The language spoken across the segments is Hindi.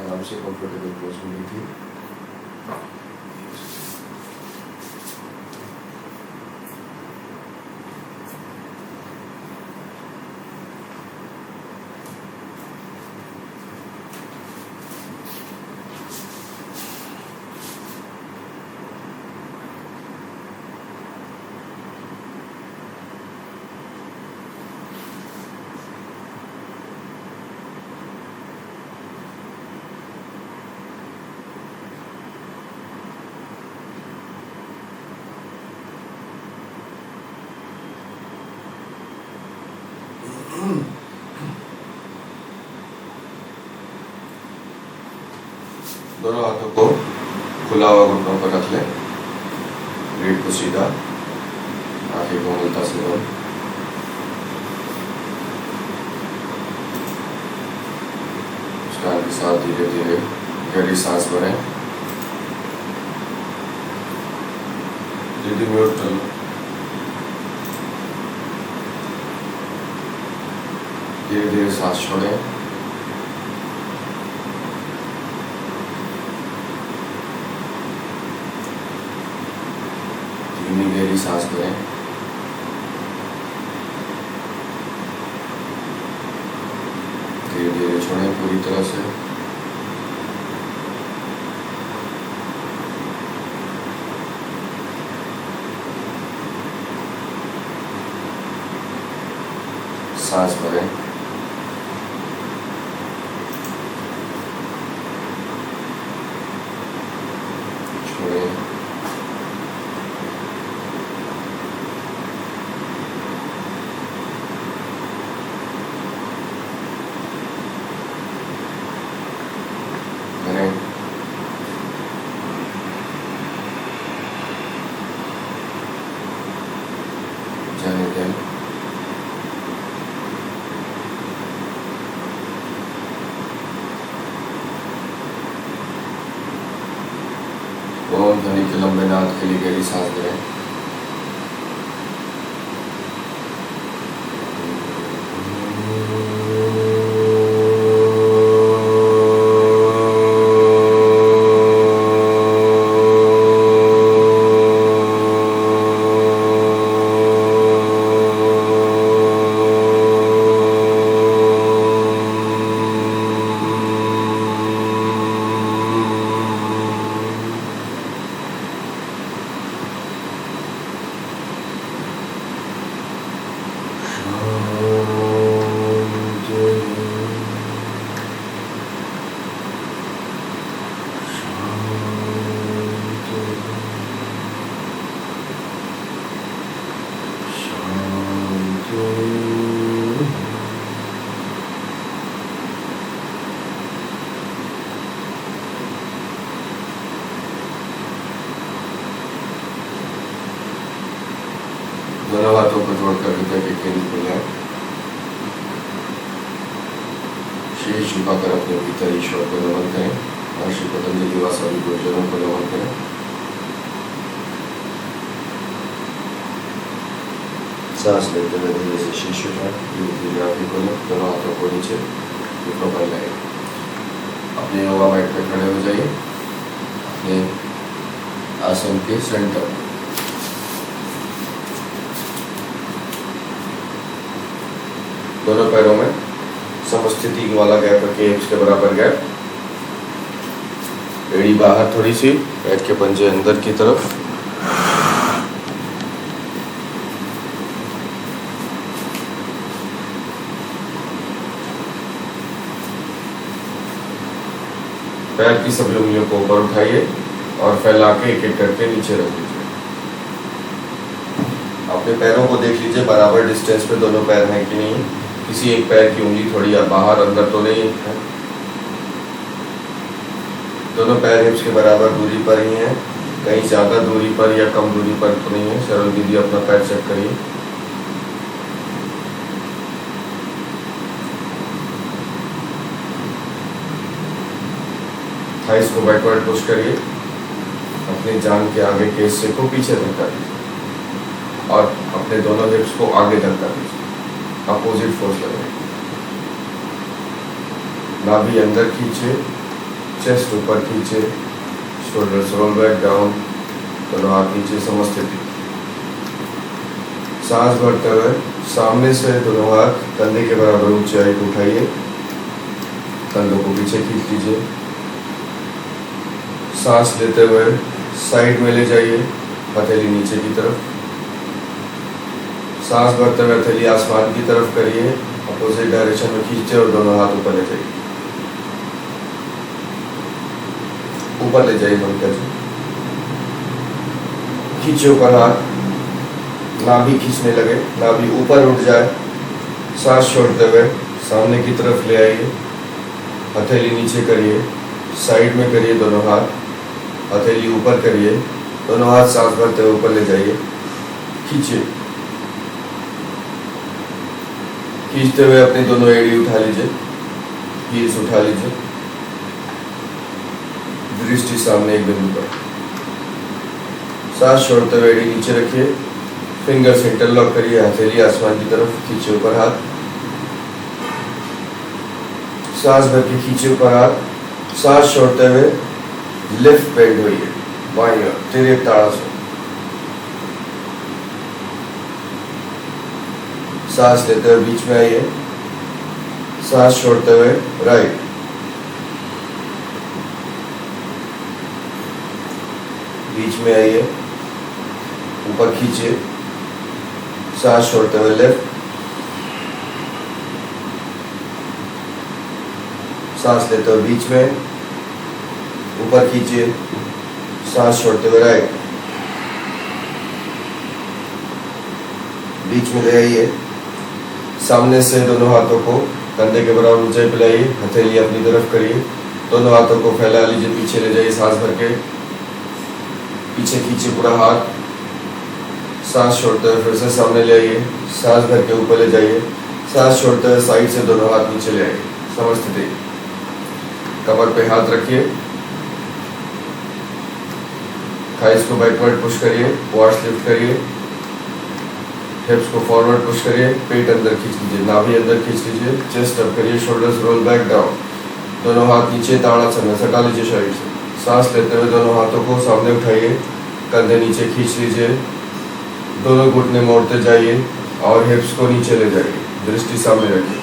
आराम से कंफर्टेबल पोज में थी। दोनों हाथों को खुला हुआ घुटनों पर रख लें, रीढ़ को सीधा, आंखें को हल्का से बंद। मुस्कान के साथ धीरे धीरे गहरी सांस भरें। धीरे म्यूट कर लो। धीरे धीरे सांस छोड़ें। धीमी गहरी सांस भरें। धीरे धीरे छोड़ें पूरी तरह से। सांस भरें। छोड़ें। जाने दें। ओम ध्वनि के लंबे नाद के लिए गहरी सांस लें। दोनों हाथों को जोड़कर हृदय के केंद्र पर लाएं। शीश झुकाकर अपने भीतर ईश्वर को नमन करें। महर्षि पतंजलि व सभी गुरुजनों को नमन करें। सांस लेते हुए धीरे से शीश उठाएं। धीरे धीरे आंखें खोलें। दोनों हाथों को नीचे घुटनों पर लाएं। अपने योगा मैट पे खड़े हो जाइए, अपने आसन के सेंटर। दोनों पैरों में समस्थिति वाला गैप रखिए, हिप्स के बराबर गैप। एड़ी बाहर थोड़ी सी, पैर के पंजे अंदर की तरफ। पैर की सभी उंगलियों को ऊपर उठाइए और फैला के एक एक करके नीचे रख लीजिए। अपने पैरों को देख लीजिए बराबर डिस्टेंस पे दोनों पैर हैं कि नहीं। किसी एक पैर की उंगली थोड़ी बाहर अंदर तो नहीं है। दोनों पैर हिप्स के बराबर दूरी पर ही हैं। कहीं ज़्यादा दूरी पर या कम दूरी पर तो नहीं है। सरल दीदी अपना पैर चेक करिए। थाइस को बैकवर्ड पुश करिए। अपनी जांघ के आगे के हिस्से को पीछे धक्का दीजिए और अपने दोनों हिप्स को आगे धक्का दीजिए। अपोजिट फोर्स लगाइए। नाभि अंदर खींचिए चेस्ट ऊपर खींचे, शोल्डर्स रोल बैक डाउन, दोनों हाथ नीचे, समस्थिति। सांस भरते हुए सामने से दोनों हाथ कंधे के बराबर ऊंचाई को उठाइए, कंधों को पीछे खींच लीजिए। सांस लेते हुए साइड में ले जाइए, हथेली नीचे की तरफ। सांस भरते हुए हथेली आसमान की तरफ करिए, अपोजिट डायरेक्शन में खींचे और दोनों हाथ ऊपर ले जाइए, ऊपर ले जाइए मलका जी। खींचे ऊपर हाथ, नाभि खींचने लगे, नाभि ऊपर उठ जाए। सांस छोड़ते हुए सामने की तरफ ले आइए, हथेली नीचे करिए, साइड में करिए दोनों हाथ, हथेली ऊपर करिए, दोनों हाथ सांस भरते हुए ऊपर ले जाइए। खींचिए, खींचते हुए अपनी दोनों एड़ी उठा लीजिए, हील्स उठा लीजिए, दृष्टि सामने एक बिंदु पर। सांस छोड़ते हुए एड़ी नीचे रखिए, फिंगर्स इंटरलॉक करिए, हथेली आसमान की तरफ, खींचे ऊपर हाथ। सांस भर के खींचे ऊपर हाथ। सांस छोड़ते हुए लेफ्ट बेंड होइए, बाईं ओर तिरक ताड़ासन। सांस लेते हुए बीच में आइए, सांस छोड़ते हुए राइट। बीच में आइए, ऊपर खींचिए, सांस छोड़ते हुए लेफ्ट। सांस लेते हुए बीच में, ऊपर खींचिए, सांस छोड़ते हुए राइट। बीच में ले आइए, सामने से दोनों हाथों को कंधे के बराबर ऊंचाई पे लाइए, हथेली अपनी तरफ करिए, दोनों हाथों को फैला लीजिए, पीछे ले जाइए, सांस भर के पीछे खींचिए पूरा हाथ। सांस छोड़ते हुए फिर से सामने ले आइए, सांस भर के ऊपर ले जाइए, सांस छोड़ते हुए साइड से दोनों हाथ नीचे ले आइए, समस्थिति। कमर पे हाथ रखिए, थाइस को बैकवर्ड पुश करिए, क्वाड्स लिफ्ट करिए, हिप्स को फॉरवर्ड पुश करिए, पेट अंदर खींच लीजिए, नाभि अंदर खींच लीजिए, चेस्ट अप करिए, शोल्डर्स रोल बैक डाउन, दोनों हाथ नीचे ताड़ासन में सटा लीजिए शरीर से। सांस लेते हुए दोनों हाथों को सामने उठाइए, कंधे नीचे खींच लीजिए, दोनों घुटने मोड़ते जाइए और हिप्स को नीचे ले जाइए, दृष्टि सामने रखिए।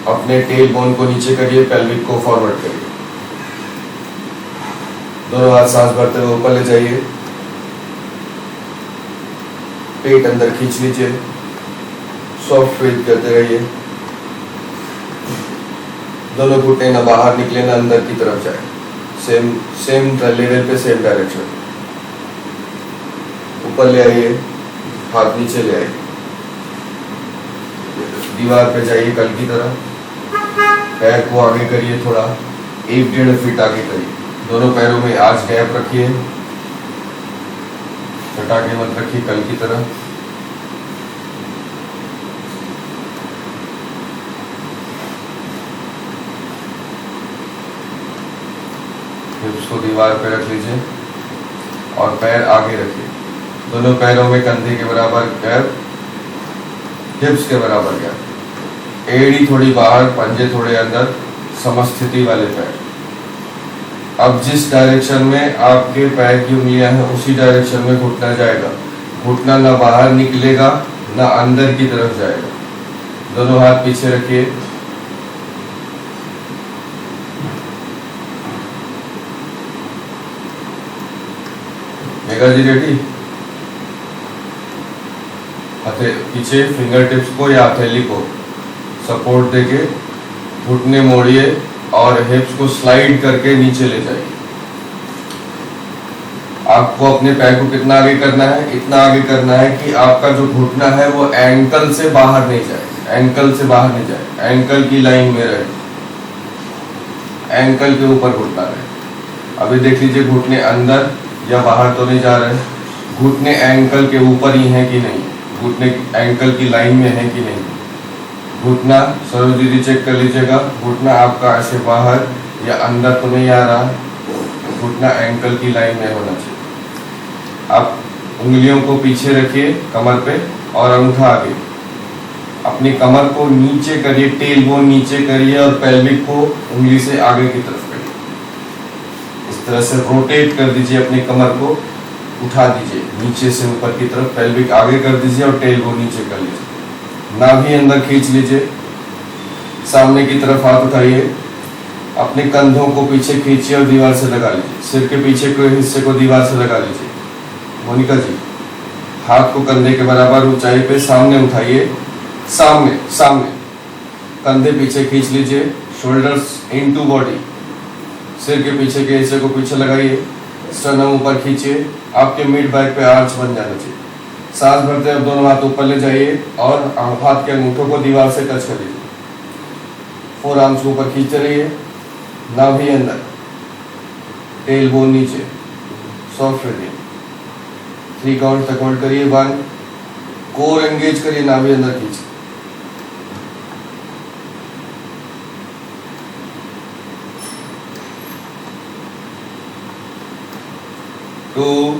अपने टेल बोन को नीचे करिए, पेल्विक को फॉरवर्ड करिए, दोनों हाथ सांस भरते हुए ऊपर ले जाइए, पेट अंदर खींच लीजिए, सॉफ्ट ब्रीथ करते रहिए, दोनों घुटने ना बाहर निकले ना अंदर की तरफ जाए, सेम लेवल पे सेम डायरेक्शन। ऊपर ले आइए, हाथ नीचे ले आइए, दीवार पे जाइए कल की तरह, पैर को आगे करिए, थोड़ा 1-1.5 फीट आगे करिए, दोनों पैरों में आज गैप रखिए, हटा के मत रखिए, कल की तरह। हिप्स को दीवार पे रख लीजिए और पैर आगे रखिए, दोनों पैरों में कंधे के बराबर गैप, हिप्स के बराबर गैप, एड़ी थोड़ी बाहर, पंजे थोड़े अंदर, समस्थिति वाले पैर। अब जिस डायरेक्शन में आपके पैर की उंगलियां हैं उसी डायरेक्शन में घुटना जाएगा, घुटना ना बाहर निकलेगा ना अंदर की तरफ जाएगा। दोनों हाथ पीछे रखिए, मेगा जी रेडी। पीछे फिंगर टिप्स को या हथेली को सपोर्ट देके घुटने मोड़िए और हिप्स को स्लाइड करके नीचे ले जाइए। आपको अपने पैर को कितना आगे करना है? इतना आगे करना है कि आपका जो घुटना है वो एंकल से बाहर नहीं जाए, एंकल से बाहर नहीं जाए, एंकल की लाइन में रहे, एंकल के ऊपर घुटना रहे। अभी देख लीजिए घुटने अंदर या बाहर तो नहीं जा रहे, घुटने एंकल के ऊपर ही है कि नहीं, घुटने एंकल की लाइन में है कि नहीं। घुटना सरोज दीदी चेक कर लीजिएगा, घुटना आपका ऐसे बाहर या अंदर तो नहीं आ रहा, घुटना एंकल की लाइन में होना चाहिए। आप उंगलियों को पीछे रखिए कमर पे और अंगूठा आगे। अपनी कमर को नीचे करिए, टेल बोन नीचे करिए और पेल्विक को उंगली से आगे की तरफ करिए। इस तरह से रोटेट कर दीजिए, अपनी कमर को उठा दीजिए नीचे से ऊपर की तरफ, पेल्विक आगे कर दीजिए और टेल बोन नीचे कर लीजिए। नाभि अंदर खींच लीजिए, सामने की तरफ हाथ उठाइए, अपने कंधों को पीछे खींचिए और दीवार से लगा लीजिए। सिर के पीछे के हिस्से को दीवार से लगा लीजिए। मोनिका जी, हाथ को कंधे के बराबर ऊंचाई पे सामने उठाइए, सामने सामने, कंधे पीछे खींच लीजिए, शोल्डर्स इनटू बॉडी, सिर के पीछे के हिस्से को पीछे लगाइए, स्टर्नम ऊपर खींचिए, आपके मिड बैक पे आर्च बन जाना चाहिए। सांस भरते अब दोनों हाथ ऊपर ले जाइए और हाथ के अंगूठों को दीवार से टच कर लीजिए। फोर आर्म्स को ऊपर खींचते रहिए, नाभि अंदर, टेल बोन नीचे, सॉफ्ट रहिए। 3 काउंट तक होल्ड करिए। 1, कोर एंगेज करिए, नाभि अंदर खींचिए। 2,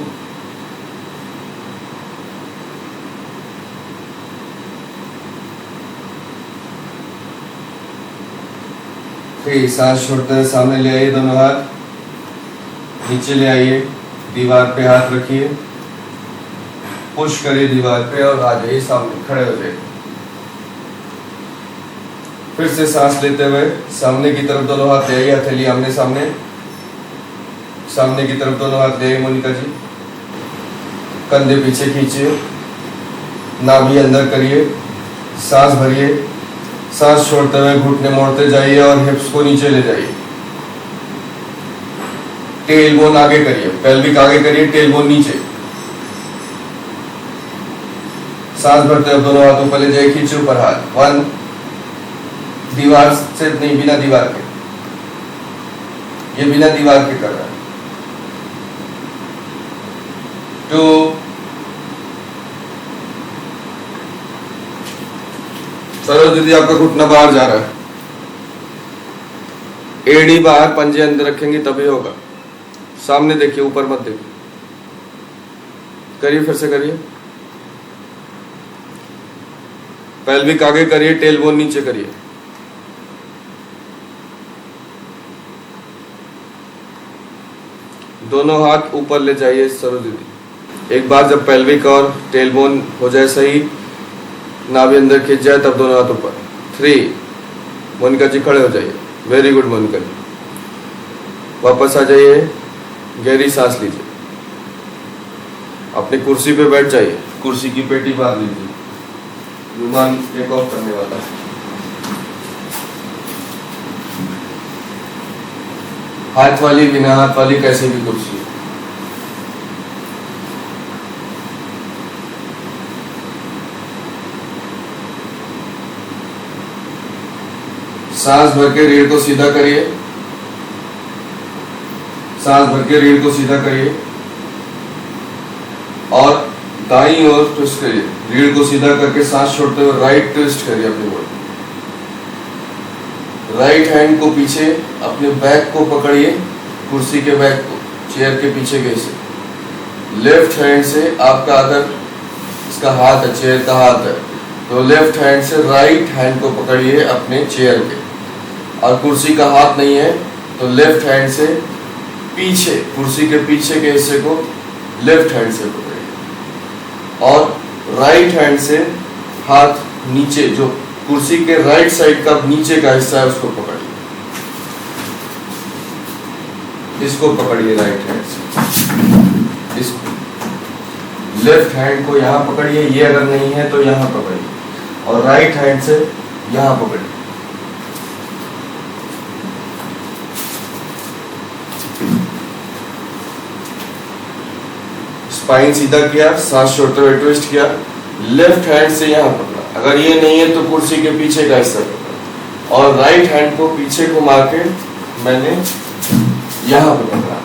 3, सांस छोड़ते हुए सामने ले आइए, दोनों हाथ नीचे ले आइए, दीवार पे हाथ रखिए, पुश करिए दीवार पे और आ जाइए सामने, खड़े हो जाइए। फिर से सांस लेते हुए सामने की तरफ दोनों हाथ ले आइए, हथेली आमने सामने, सामने की तरफ दोनों हाथ ले आइए मोनिका जी, कंधे पीछे खींचिए, नाभि अंदर करिए, सांस भरिए, सांस छोड़ते हुए घुटने मोड़ते जाइए और हिप्स को नीचे ले जाइए। टेल बोन आगे करिए, पेल्विक आगे करिए, टेल बोन नीचे। सांस भरते हुए दोनों हाथ ऊपर ले जाइए, खींचे ऊपर हाथ। 1, दीवार से नहीं, बिना दीवार के, ये बिना दीवार के कर रहा है। 2, सरोज दीदी आपका घुटना बाहर जा रहा है, एड़ी बाहर, पंजे अंदर रखेंगे तभी होगा। सामने देखिए, ऊपर मत देखिए। करिए, फिर से करिए, पेल्विक आगे करिए, टेल बोन नीचे करिए। दोनों हाथ ऊपर ले जाइए सरोज दीदी। एक बार जब पेल्विक और टेल बोन हो जाए सही, नाभि अंदर खींच जाए, तब दोनों हाथ ऊपर। 3, मोनिका जी खड़े हो जाइए। वेरी गुड मोनिका जी, वापस आ जाइए, गहरी सांस लीजिए, अपनी कुर्सी पे बैठ जाइए, कुर्सी की पेटी बांध लीजिए, विमान टेक ऑफ करने वाला है। हाथ वाली, बिना हाथ वाली, कैसे भी कुर्सी। सांस भर के रीढ़ को सीधा करिए, सांस भर के रीढ़ को सीधा करिए और दाईं ओर ट्विस्ट करिए। रीढ़ को सीधा करके सांस छोड़ते हुए राइट ट्विस्ट करिए अपनी बॉडी। राइट हैंड को पीछे, अपने बैक को पकड़िए, कुर्सी के बैक को, चेयर के पीछे के हिस्से। लेफ्ट हैंड से आपका अगर इसका हाथ है, चेयर का हाथ है, तो लेफ्ट हैंड से राइट हैंड को पकड़िए अपने चेयर के, और कुर्सी का हाथ नहीं है तो लेफ्ट हैंड से पीछे, कुर्सी के पीछे के हिस्से को लेफ्ट हैंड से पकड़िए और राइट हैंड से हाथ नीचे, जो कुर्सी के राइट साइड का नीचे का हिस्सा है उसको पकड़िए, इसको पकड़िए राइट हैंड से। इसको लेफ्ट हैंड को यहाँ पकड़िए, ये अगर नहीं है तो यहाँ पकड़िए, और राइट हैंड से यहाँ पकड़िए। स्पाइन सीधा किया, सांस छोड़ते हुए ट्विस्ट किया, लेफ्ट हैंड से यहाँ पकड़ा, अगर ये नहीं है तो कुर्सी के पीछे का हिस्सा पकड़ा, और राइट हैंड को पीछे को मार के मैंने यहाँ पे पकड़ा।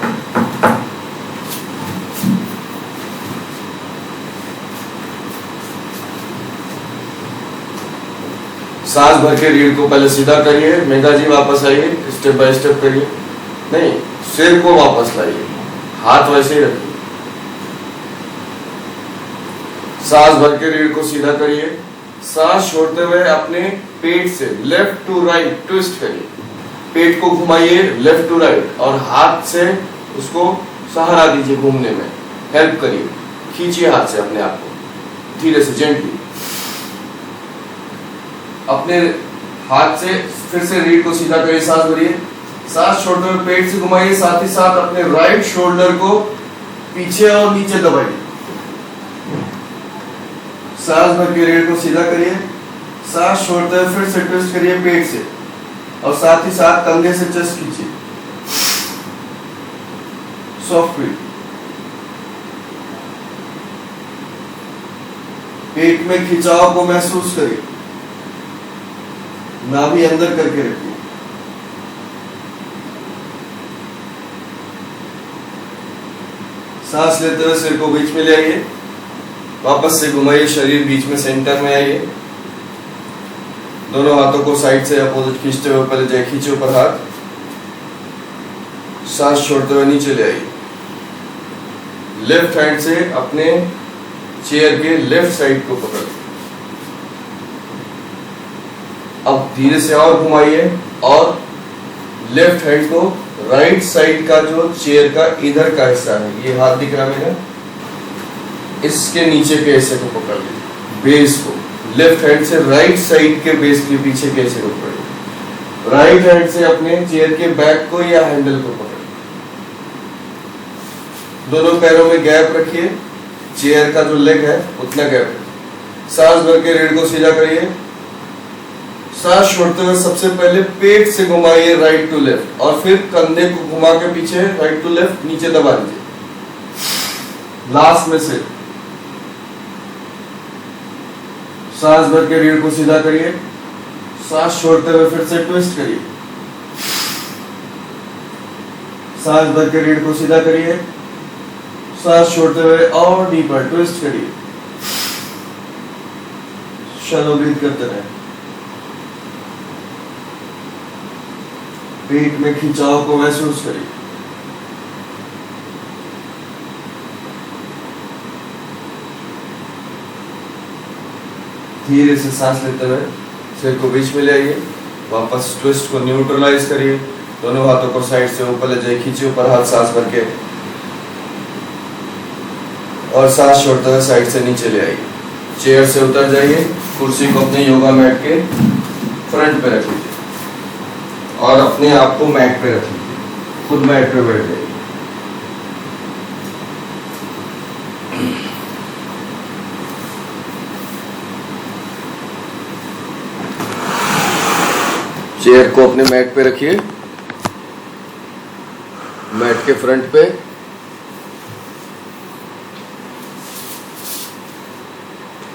सांस भर के रीढ़ को पहले सीधा करिए, मेघा जी वापस आइए, स्टेप बाय स्टेप करिए, नहीं सिर को वापस लाइए, हाथ वैसे ही रखिए। सांस भर के रीढ़ को सीधा करिए, सांस छोड़ते हुए अपने पेट से लेफ्ट टू राइट ट्विस्ट करिए, पेट को घुमाइए लेफ्ट टू राइट और हाथ से उसको सहारा दीजिए, घूमने में हेल्प करिए, खींचिए हाथ से अपने आप को धीरे से जेंटली। अपने हाथ से फिर से रीढ़ को सीधा करिए, सांस भरिए, सांस छोड़ते हुए पेट से घुमाइए, साथ ही साथ अपने राइट शोल्डर को पीछे और नीचे दबाइए। सांस भर के रीढ़ को सीधा करिए, सांस छोड़ते हुए फिर से ट्विस्ट करिए पेट से और साथ ही साथ कंधे से चेस्ट खींचिए, सॉफ्ट ब्रीथ। पेट में खिंचाव को महसूस करिए, नाभि अंदर करके रखिए। सांस लेते हुए सिर को बीच में ले आइए, वापस से घुमाइए, शरीर बीच में सेंटर में आइए। दोनों हाथों को साइड से अपोजिट खींचते हुए ऊपर जाए, खींचे ऊपर हाथ, सांस छोड़ते हुए नीचे ले आइए। लेफ्ट हैंड से अपने चेयर के लेफ्ट साइड को पकड़, अब धीरे से और घुमाइए और लेफ्ट हैंड को राइट साइड का जो चेयर का इधर का हिस्सा है, ये हाथ दिख रहा है मेरा, इसके नीचे के हिस्से को पकड़ लीजिए, बेस को। लेफ्ट हैंड से राइट साइड के बेस के पीछे के हिस्से को पकड़िए, राइट हैंड से अपने चेयर के बैक को या हैंडल को पकड़िए। दोनों पैरों में गैप रखिए, चेयर का जो लेग है उतना गैप रखिए। सांस भर के रीढ़ को सीधा करिए, सांस छोड़ते हुए सबसे पहले पेट से घुमाइए राइट टू लेफ्ट और फिर कंधे को घुमा के पीछे राइट टू लेफ्ट नीचे दबा दीजिए। लास्ट में से सांस भर के रीढ़ को सीधा करिए, सांस छोड़ते हुए फिर से ट्विस्ट करिए, सांस भर के रीढ़ को सीधा करिए, सांस छोड़ते हुए और डीपर ट्विस्ट करिए, शैलो ब्रीथ करते रहें। पेट में खिंचाव को महसूस करिए। धीरे से सांस लेते हुए सिर को बीच में ले आइए, वापस ट्विस्ट को न्यूट्रलाइज करिए, दोनों हाथों को साइड से ऊपर ले जाइए, खींचिए ऊपर हाथ सांस भर के और सांस छोड़ते हुए साइड से नीचे ले आइए। चेयर से उतर जाइए, कुर्सी को अपने योगा मैट के फ्रंट पे रख लीजिए और अपने आप को मैट पे रख लीजिए, खुद मैट पे बैठ जाइए। चेयर को अपने मैट पे रखिए, मैट के फ्रंट पे,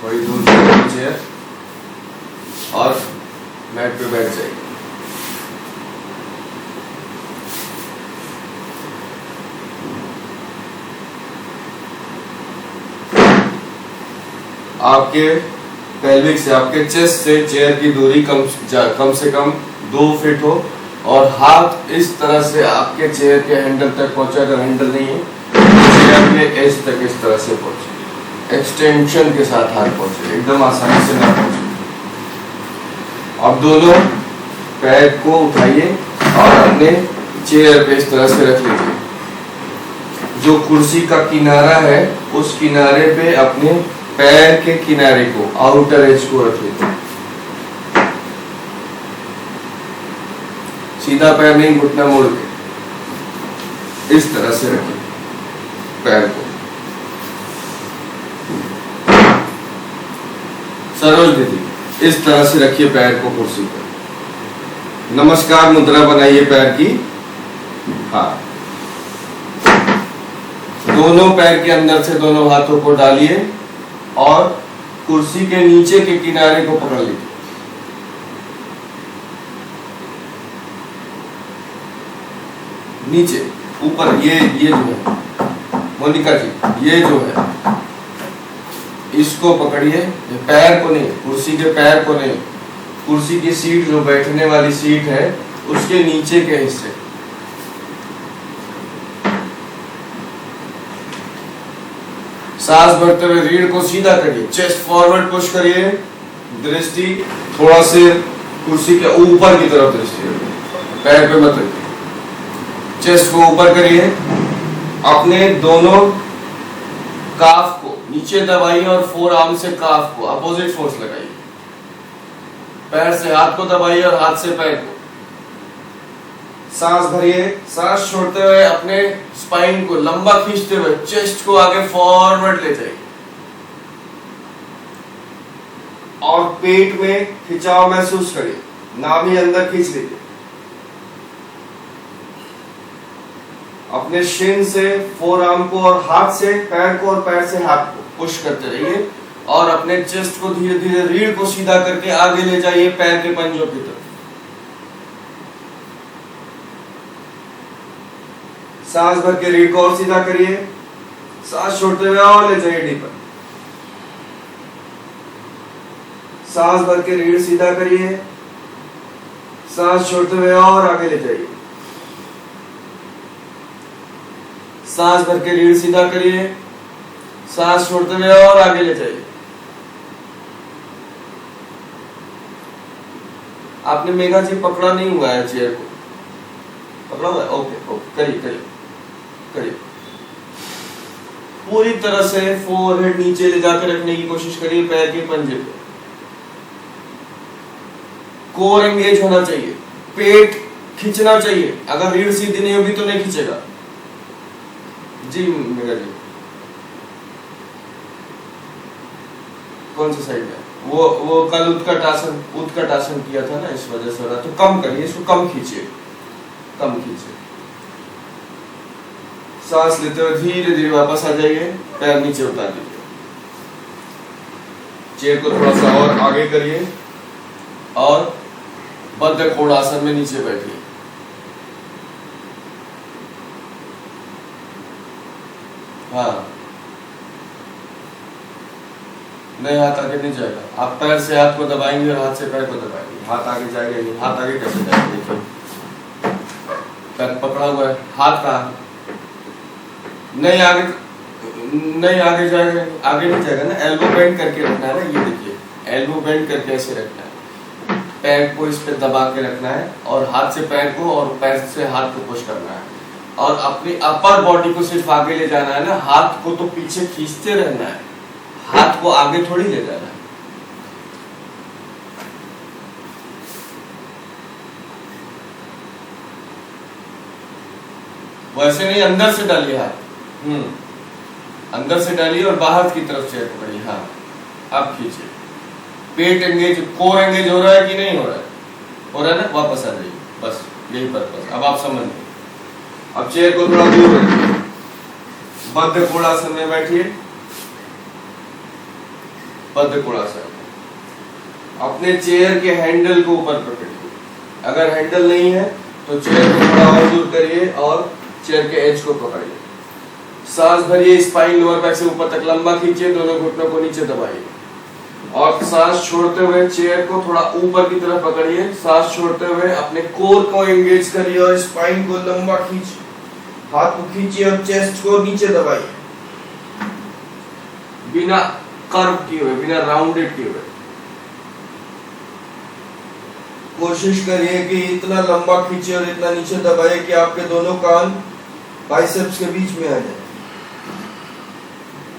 थोड़ी दूर चेयर और मैट पे बैठ जाइए। आपके पेल्विक से, आपके चेस्ट से चेयर की दूरी कम से कम 2 फीट हो और हाथ इस तरह से आपके चेयर के हैंडल तक पहुंचे। अगर हैंडल नहीं है चेयर के एज तक इस तरह से पहुंचे, एक्सटेंशन के साथ हाथ पहुंचे, एकदम आसानी से ना पहुंचे। अब दोनों पैर को उठाइए और अपने चेयर पे इस तरह से रख लीजिए। जो कुर्सी का किनारा है उस किनारे पे अपने पैर के किनारे को, आउटर एज को रख लीजिए। सीधा पैर नहीं, घुटना मोड़ के इस तरह से रखिए पैर को। सरोज दीदी, इस तरह से रखिए पैर को कुर्सी पर। नमस्कार मुद्रा बनाइए पैर की। हाँ, दोनों पैर के अंदर से दोनों हाथों को डालिए और कुर्सी के नीचे के किनारे को पकड़ लीजिए। नीचे ऊपर ये जो है मोनिका जी, ये जो है इसको पकड़िए, पैर को नहीं, कुर्सी के पैर को नहीं, कुर्सी की सीट जो बैठने वाली सीट है उसके नीचे के हिस्से। सांस भरते हुए रीढ़ को सीधा करिए, चेस्ट फॉरवर्ड पुश करिए, दृष्टि थोड़ा से कुर्सी के ऊपर की तरफ दृष्टि रखिए, पैर पे मत रखिए। चेस्ट को ऊपर करिए, अपने दोनों काफ को नीचे दबाइए और फोर आर्म से काफ को अपोजिट फोर्स लगाइए। पैर से हाथ को दबाइए और हाथ से पैर को। सांस भरिए, सांस छोड़ते हुए अपने स्पाइन को लंबा खींचते हुए चेस्ट को आगे फॉरवर्ड ले जाइए और पेट में खिंचाव महसूस करिए, नाभि अंदर खींच लीजिए। अपने शिन से फोर आर्म को और हाथ से पैर को और पैर से हाथ को पुश करते रहिए और अपने चेस्ट को धीरे धीरे रीढ़ को सीधा करके आगे ले जाइए पैर के पंजों की तरफ। सांस भर के रीढ़ को और सीधा करिए, सांस छोड़ते हुए और ले जाइए डीपर। सांस भर के रीढ़ सीधा करिए, सांस छोड़ते हुए और आगे ले जाइए। सांस भर के रीढ़ सीधा करिए, सांस छोड़ते हुए और आगे ले जाइए। आपने मेघा जी पकड़ा नहीं हुआ है चेयर को, पकड़ा हुआ है? ओके ओके, करिए करिए करिए। पूरी तरह से फोरहेड नीचे ले जाकर रखने की कोशिश करिए पैर के पंजे पे। कोर एंगेज होना चाहिए, पेट खींचना चाहिए। अगर रीढ़ सीधी नहीं होगी तो नहीं खींचेगा। जी मेघा जी, कौन सी साइड में? वो कल उत्कट आसन किया था ना, इस वजह से हो रहा। तो कम करिए इसको, कम खींचिए, कम खींचिए। सांस लेते हुए धीरे धीरे वापस आ जाइए, पैर नीचे उतार दीजिए। चेयर को थोड़ा सा और आगे करिए और बद्ध कोणासन में नीचे बैठिए। हाँ, नहीं हाथ आगे नहीं जाएगा। आप पैर से हाथ को दबाएंगे और हाथ से पैर को दबाएंगे, हाथ आगे जाएगा नहीं। हाथ आगे कैसे जाएगा? देखिए पैर पकड़ा हुआ है, हाथ कहाँ? नहीं आगे, नहीं आगे जाएगा, आगे नहीं जाएगा ना। एल्बो बेंड करके रखना है ना, ये देखिए एल्बो बेंड करके ऐसे रखना है, पैर को इस पे दबा के रखना है और हाथ से पैर को और पैर से हाथ को पुश करना है और अपनी अपर बॉडी को सिर्फ आगे ले जाना है ना। हाथ को तो पीछे खींचते रहना है, हाथ को आगे थोड़ी ले जाना है। वैसे नहीं, अंदर से डालिए हाथ, अंदर से डालिए और बाहर की तरफ चेयर पकड़िए। हाँ, अब खींचिए। पेट एंगेज, कोर एंगेज हो रहा है कि नहीं हो रहा है? हो रहा है ना। वापस आ जाइए, बस यही पर्पस। अब आप समझ गए। अब चेयर को थोड़ा दूर रखिए, बद्ध कोणासन में बैठिए। बद्ध कोणासन, अपने चेयर के हैंडल को ऊपर पकड़िए। अगर हैंडल नहीं है तो चेयर को थोड़ा और दूर करिए और चेयर के एज को पकड़िए। सांस भरिए, स्पाइन लोअर बैक से ऊपर तक लंबा खींचिए, दोनों घुटनों को नीचे दबाइए और सांस छोड़ते हुए चेयर को थोड़ा ऊपर की तरफ पकड़िए। सांस छोड़ते हुए अपने कोर को एंगेज करिए और स्पाइन को लंबा खींचिए, हाथ को खींचिए और चेस्ट को नीचे दबाइए, बिना कर्व किए हुए, बिना राउंडेड किए हुए। कोशिश करिए कि इतना लंबा खींचिए और इतना नीचे दबाइए कि आपके दोनों कान बाइसेप्स के बीच में आ जाए,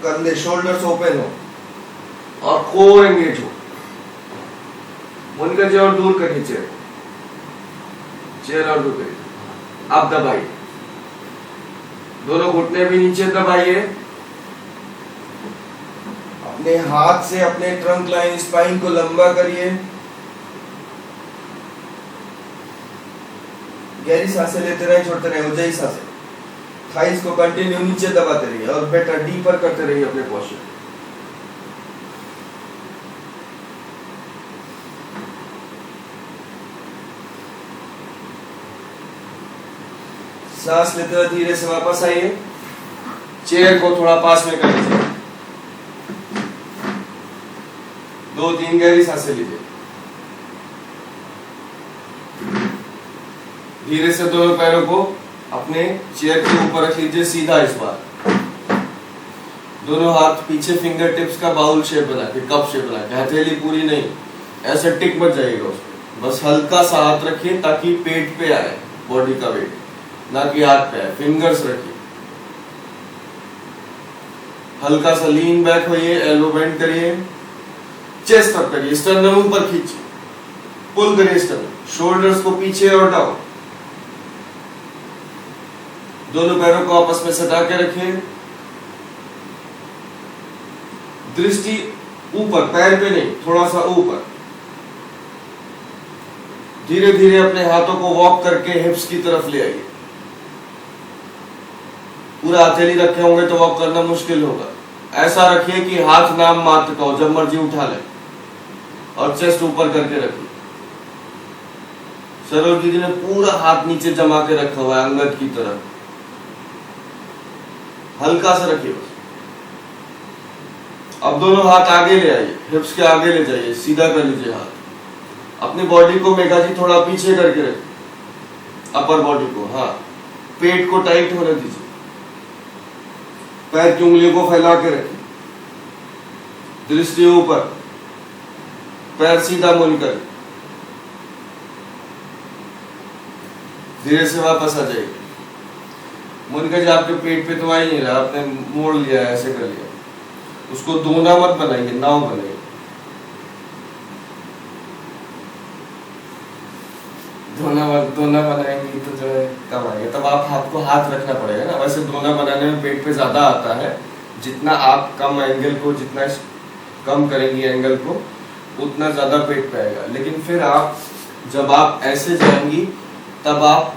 कंधे शोल्डर्स ओपन हो और कोर एंगेज हो। मुनकर जी और दूर करिए चेयर, चेयर और दूर करिए। आप दबाइए, दोनों घुटने भी नीचे दबाइए। अपने हाथ से अपने ट्रंक लाइन स्पाइन को लंबा करिए। गहरी सांसें लेते रहे, छोड़ते रहे, ऊंचाई सांसें। थाइस को कंटिन्यू नीचे दबाते रहिए और बेटर डीपर करते रहिए अपने पोस्चर। सांस लेते हुए धीरे से वापस आइए, चेयर को थोड़ा पास में कर लीजिए। 2-3 गहरी सांसें लीजिए। धीरे से दोनों पैरों को अपने चेयर के ऊपर रख लीजिए, सीधा इस बार। दोनों हाथ पीछे फिंगर टिप्स का बाउल शेप बना के, कप शेप बना के, हथेली पूरी नहीं, ऐसे टिक मत जाइएगा उसको, बस हल्का सा हाथ रखिए ताकि पेट पे आए बॉडी का वेट, ना कि हाथ पे आए। फिंगर्स रखिए, हल्का सा लीन बैक होइए, एल्बो बेंड करिए, चेस्ट अप करिए, स्टर्नम ऊपर खींचिए, पुल करिए स्टर्नम, शोल्डर्स को पीछे और डाउन, दोनों पैरों को आपस में सटा के रखिए, दृष्टि ऊपर, पैर पे नहीं, थोड़ा सा ऊपर। धीरे धीरे अपने हाथों को वॉक करके हिप्स की तरफ ले आइए। पूरा हथेली रखे होंगे तो वॉक करना मुश्किल होगा, ऐसा रखिए कि हाथ नाम मात्र का हो, जब मर्जी उठा ले, और चेस्ट ऊपर करके रखिए। सरोज दीदी ने पूरा हाथ नीचे जमा के रखा हुआ है अंगद की तरह, हल्का सा रखिए बस। अब दोनों हाथ आगे ले आइए, हिप्स के आगे ले जाइए, सीधा कर लीजिए हाथ। अपनी बॉडी को मेघा जी थोड़ा पीछे करके रखिए, अपर बॉडी को, हाँ, पेट को टाइट होने दीजिए, पैर की उंगलियों को फैला के रखिए, दृष्टि ऊपर, पैर सीधा मुड़ कर, धीरे से वापस आ जाइए। मुनका जी आपके पेट पे तो आ ही नहीं रहा, आपने मोड़ लिया, ऐसे कर लिया, उसको दोना मत बनाइए, नाव बनाइए। दोना बनाएंगे तो जो है कम आएगा, तब आप हाथ को हाथ रखना पड़ेगा ना। वैसे दोना बनाने में पेट पे ज्यादा आता है, जितना आप कम एंगल को, जितना कम करेंगी एंगल को, उतना ज्यादा पेट पे आएगा। लेकिन फिर आप जब आप ऐसे जाएंगी तब आप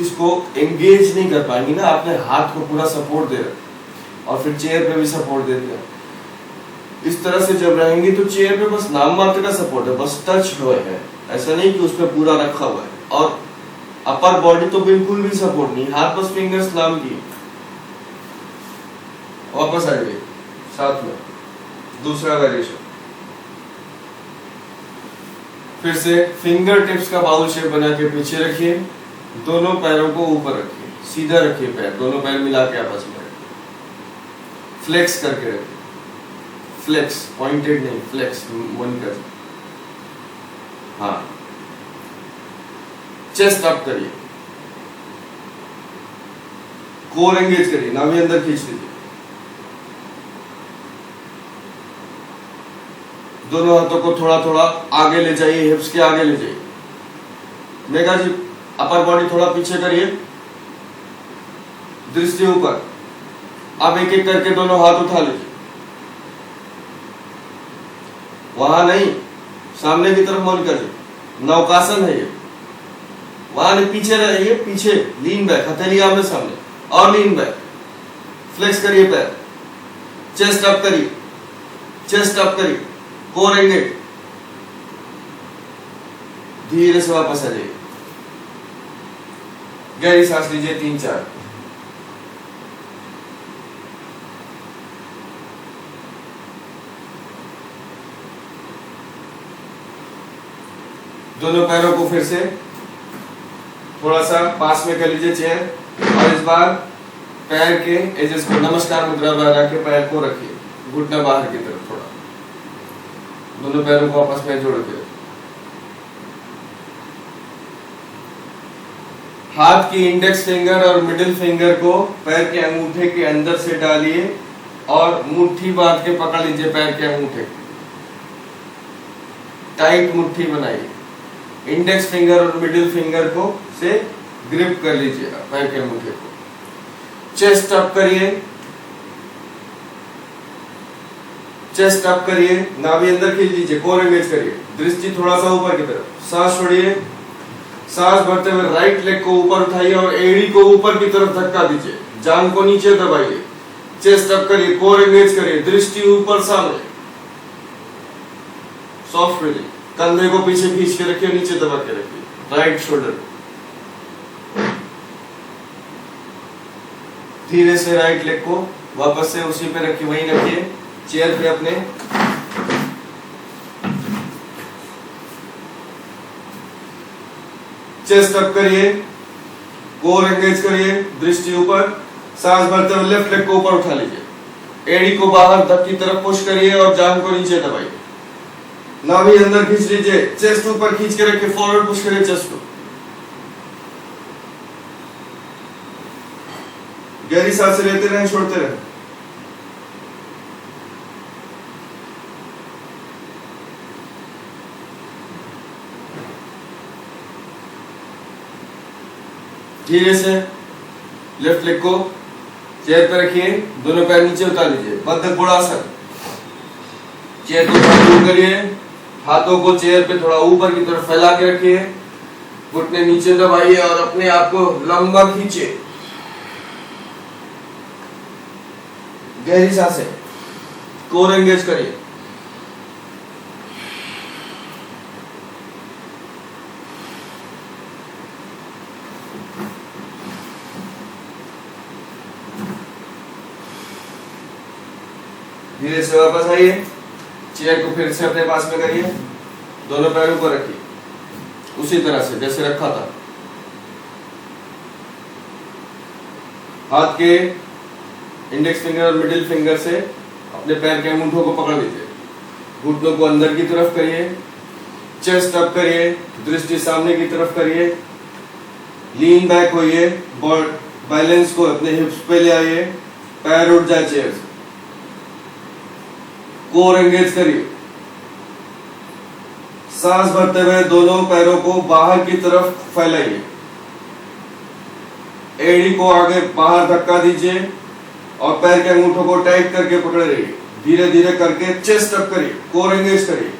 इसको एंगेज नहीं कर पाएंगी ना, आपने हाथ को पूरा सपोर्ट दे रखा और फिर चेयर पे भी सपोर्ट दे दिया। इस तरह से जब रहेंगी तो चेयर पे बस नाम मात्र का सपोर्ट है, बस टच हुआ है, ऐसा नहीं कि उसमें पूरा रखा हुआ है। और अपर बॉडी तो बिल्कुल भी सपोर्ट नहीं, हाथ बस फिंगर्स नाम की। वापस आइए साथ में दूसरा वेरिएशन, फिर से फिंगर टिप्स का बाउल शेप बना के पीछे रखिए, दोनों पैरों को ऊपर रखिए, सीधा रखिए पैर, दोनों पैर मिला के आपस में फ्लेक्स करके रखिए, फ्लेक्स, पॉइंटेड नहीं, फ्लेक्स मन कर, हाँ। चेस्ट अप करिए, कोर एंगेज करिए, नाभि अंदर खींच लीजिए, दोनों हाथों को थोड़ा थोड़ा आगे ले जाइए, हिप्स के आगे ले जाइए। मेघा जी अपर बॉडी थोड़ा पीछे करिए, दृष्टि ऊपर। अब एक एक करके दोनों हाथ उठा लीजिए, वहां नहीं, सामने की तरफ मन करिए, नौकासन है ये, वहां नहीं, पीछे रहिए, पीछे लीन बैक, हथेली आमने सामने, और लीन बैक, फ्लेक्स करिए पैर, चेस्ट अप करिए, चेस्ट अप करिए, कोर एंगेज, धीरे से वापस आ जाइए, गहरी सांस लीजिए, 3-4। दोनों पैरों को फिर से थोड़ा सा पास में कर लीजिए चेयर, और इस बार पैर के एजेस को नमस्कार मुद्रा बना के पैर को रखिए, घुटना बाहर की तरफ, थोड़ा दोनों पैरों को आपस में जोड़ के, हाथ की इंडेक्स फिंगर और मिडिल फिंगर को पैर के अंगूठे के अंदर से डालिए और मुट्ठी बांध के पकड़ लीजिए पैर के अंगूठे, टाइट मुट्ठी बनाइए। इंडेक्स फिंगर और मिडिल फिंगर को से ग्रिप कर लीजिए पैर के अंगूठे को। चेस्ट अप करिए, चेस्ट अप करिए, नाभि अंदर खींच लीजिए, कोर एंगेज करिए, दृष्टि थोड़ा सा ऊपर की तरफ, सांस छोड़िए, सांस भरते हुए राइट लेग को ऊपर उठाइए और एड़ी को ऊपर की तरफ धक्का दीजिए, जांघ को नीचे दबाइए, चेस्ट अप करिए, कोर एंगेज करिए, दृष्टि ऊपर सामने, सॉफ्ट रिलीज, कंधे को पीछे खींच के रखिए, नीचे दबा के रखिए, राइट शोल्डर, धीरे से राइट लेग को वापस से उसी पे रखिए, वहीं रखिए चेयर पे अपने, चेस्ट अप करिए, कोर एंगेज करिए, दृष्टि ऊपर, सांस भरते हुए लेफ्ट लेग को ऊपर उठा लीजिए, एड़ी को बाहर धक की तरफ पुश करिए और जांघ को नीचे दबाइए, नाभि अंदर खींच लीजिए, चेस्ट ऊपर खींच के रखिए, फॉरवर्ड पुश करिए चेस्ट को। गहरी सांसें लेते रहें, छोड़ते रहें। धीरे से लेफ्ट लेग को चेयर पर रखिए, दोनों पैर नीचे उतार लीजिए, बद्ध कोणासन। चेयर को थोड़ा दूर करिए, हाथों को चेयर पे थोड़ा ऊपर की तरफ फैला के रखिए, घुटने नीचे दबाइए और अपने आप को लंबा खींचिए। गहरी सांसें, कोर एंगेज करिए। धीरे से वापस आइए, चेयर को फिर से अपने पास में करिए, दोनों पैरों को रखिए उसी तरह से जैसे रखा था। हाथ के इंडेक्स फिंगर और मिडिल फिंगर से अपने पैर के अंगूठों को पकड़ लीजिए, घुटनों को अंदर की तरफ करिए, चेस्ट अप करिए, दृष्टि सामने की तरफ करिए, लीन बैक होइए, बैलेंस को अपने हिप्स पे ले आइए, पैर उठ जाए चेयर से, कोर एंगेज करिए। सांस भरते हुए दोनों पैरों को बाहर की तरफ फैलाइए, एड़ी को आगे बाहर धक्का दीजिए और पैर के अंगूठों को टाइट करके पकड़े रहिए। धीरे धीरे करके चेस्ट अप करिए, कोर एंगेज करिए,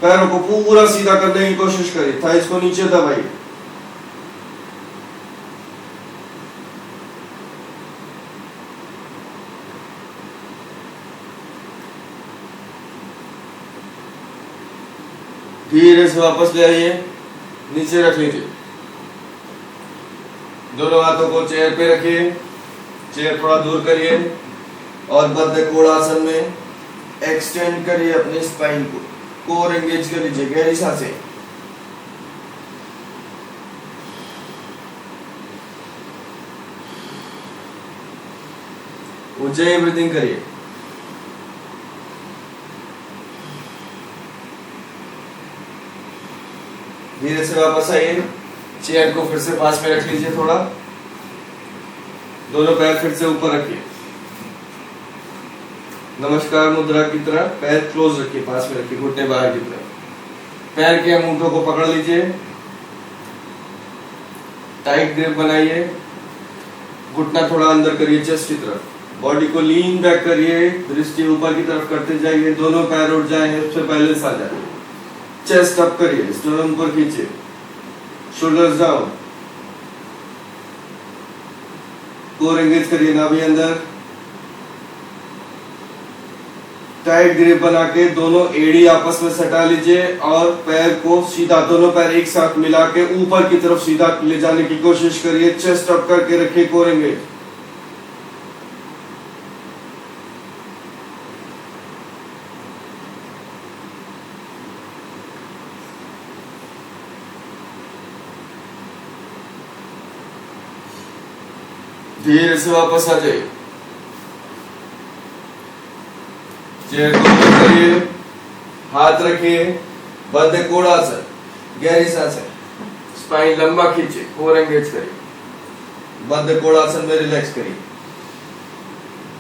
पैरों को पूरा सीधा करने की कोशिश करिए, थाइस को नीचे दबाइए। धीरे से वापस ले आइए, नीचे रख लीजिए, दोनों हाथों को चेयर पे रखिए, चेयर थोड़ा दूर करिए और बद्ध कोणासन में एक्सटेंड करिए अपने स्पाइन को, कोर एंगेज कर लीजिए। गहरी सांसें, ऊंचाई ब्रीथिंग करिए। धीरे से वापस आइए, चेयर को फिर से पास में रख लीजिए, थोड़ा दोनों पैर फिर से ऊपर रखिए, नमस्कार मुद्रा की तरह पैर क्लोज रखिए, पास में रखिए, घुटने बाहर की तरफ, पैर के अंगूठों को पकड़ लीजिए, टाइट ग्रिप बनाइए, घुटना थोड़ा अंदर करिए चेस्ट की तरफ, बॉडी को लीन बैक करिए, दृष्टि ऊपर की तरफ करते जाइए, दोनों पैर उठ जाए, हिप से बैलेंस आ जाए, चेस्ट अप करिए, स्टर्नम ऊपर खींचिए, शोल्डर्स डाउन, कोर एंगेज करिए, नाभि अंदर, टाइट ग्रिप बना के दोनों एड़ी आपस में सटा लीजिए और पैर को सीधा, दोनों पैर एक साथ मिला के ऊपर की तरफ सीधा ले जाने की कोशिश करिए, चेस्ट अप करके रखिए, कोर एंगेज। धीरे से वापस आ जाइए, चेयर को ऊपर करिए, हाथ रखिए, बद्ध कोणासन, गहरी सांसें, स्पाइन लंबा खींचिए, कोर एंगेज करिए, बद्ध कोणासन में रिलैक्स करिए,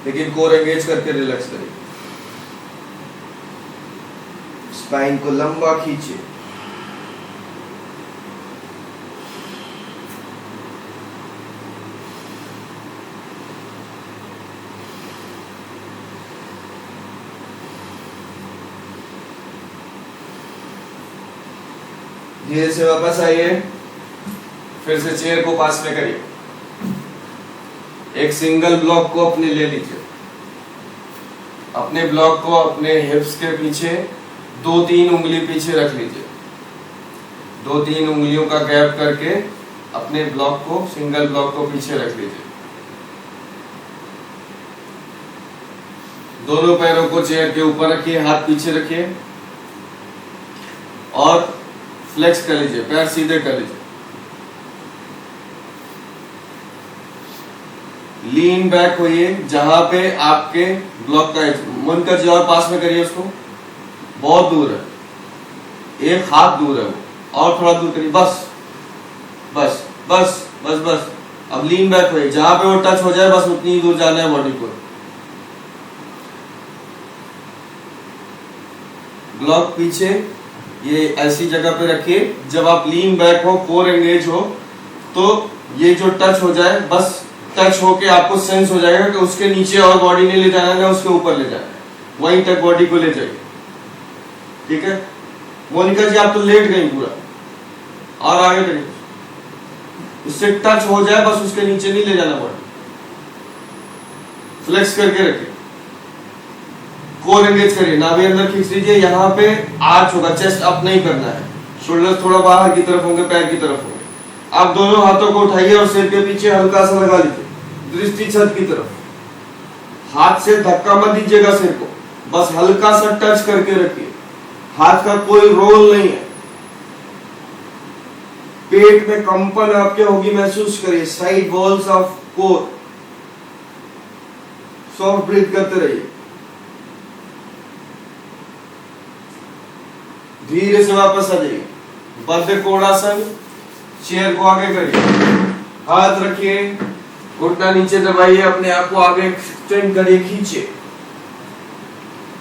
लेकिन कोर एंगेज करके रिलैक्स करिए, स्पाइन को लंबा खींचिए। धीरे से वापस आइए, फिर से चेयर को पास में करिए, एक सिंगल ब्लॉक को अपने ले लीजिए, अपने ब्लॉक को अपने हिप्स के पीछे 2-3 उंगली पीछे रख लीजिए, 2-3 उंगलियों का गैप करके अपने ब्लॉक को, सिंगल ब्लॉक को पीछे रख लीजिए, दोनों पैरों को चेयर के ऊपर रखिए, हाथ पीछे रखिए और फ्लेक्स कर लीजिए, पैर सीधे कर लीजिए, लीन बैक होइए जहां पे आपके ब्लॉक का मोनिका जी और पास में करिए उसको, बहुत दूर है, एक हाथ दूर है वो, और थोड़ा दूर करिए, बस बस बस बस बस। अब लीन बैक होइए जहां पे वो टच हो जाए, बस उतनी ही दूर जाना है बॉडी को। ब्लॉक पीछे ये ऐसी जगह पे रखिए, जब आप लीन बैक हो, कोर एंगेज हो, तो ये जो टच हो जाए, बस टच होके आपको सेंस हो जाएगा कि उसके नीचे और बॉडी नहीं ले जाना है, उसके ऊपर ले जाना है, वहीं तक बॉडी को ले जाइए। ठीक है मोनिका जी, आप तो लेट गई पूरा, और आगे करिए, उससे टच हो जाए, बस उसके नीचे नहीं ले जाना बॉडी, फ्लेक्स करके रखिए, कोर एंगेज करिए, नाभि अंदर खींच लीजिए, यहाँ पे आर्च होगा, चेस्ट अप नहीं करना है, शोल्डर थोड़ा बाहर की तरफ होंगे, पैर की तरफ होंगे। आप दोनों हाथों को उठाइए और सिर के पीछे हल्का सा लगा लीजिए, दृष्टि छत की तरफ, हाथ से धक्का मत दीजिएगा सिर को, बस हल्का सा टच करके रखिए, हाथ का कोई रोल नहीं है। पेट में कंपन आपके होगी, महसूस करिए, side walls of core, soft breathe करते रहिए, धीरे से वापस आ जाइए, बद्ध कोणासन, चेयर को आगे करिए, हाथ रखिए, घुटना नीचे दबाइए, अपने आप को आगे एक्सटेंड करिए, खींचिए,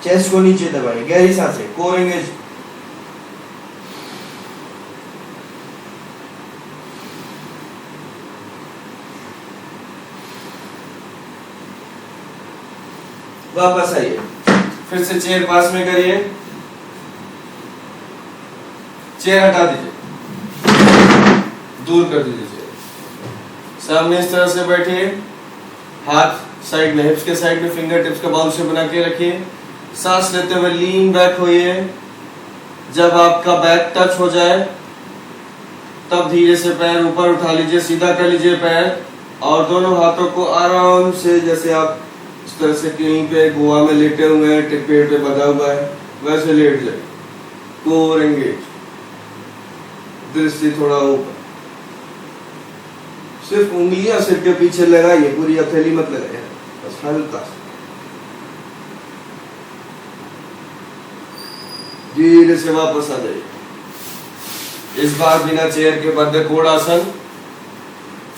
चेस्ट को नीचे दबाइए, गहरी सांसें, कोर एंगेज। वापस आइए, फिर से चेयर पास में करिए, चेयर हटा दीजिए, दूर कर दीजिए, सामने इस तरह से बैठिए, हाथ साइड में, हिप्स के साइड में, फिंगर टिप्स का बाउल से बना के रखिए, सांस लेते हुए लीन बैक होइए, जब आपका बैक टच हो जाए तब धीरे से पैर ऊपर उठा लीजिए, सीधा कर लीजिए पैर, और दोनों हाथों को आराम से, जैसे आप इस तरह से कहीं पे गोवा में लेटे हुए हैं, पेट पे बंधा हुआ है, वैसे लेट जाए, कोर एंगेज, दृष्टि थोड़ा ऊपर, सिर्फ उंगलियां सिर के पीछे लगाइए, पूरी हथेली मत लगाइए, बस हल्का सा, धीरे से वापस आ जाइए, इस बार बिना चेयर के बद्ध कोणासन,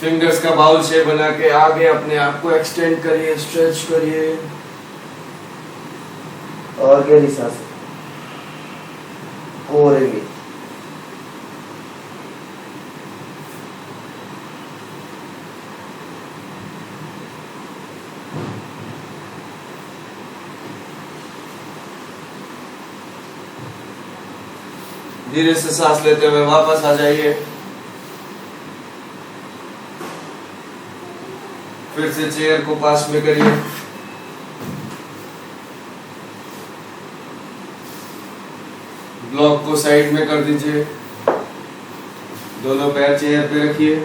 फिंगर्स का बाउल शेप बना के आगे अपने आप को एक्सटेंड करिए, स्ट्रेच करिए, और गहरी सांस, कोर एंगेज। धीरे से सांस लेते हुए वापस आ जाइए, फिर से चेयर को पास में करिए, ब्लॉक को साइड में कर दीजिए, दोनों पैर चेयर पे रखिए,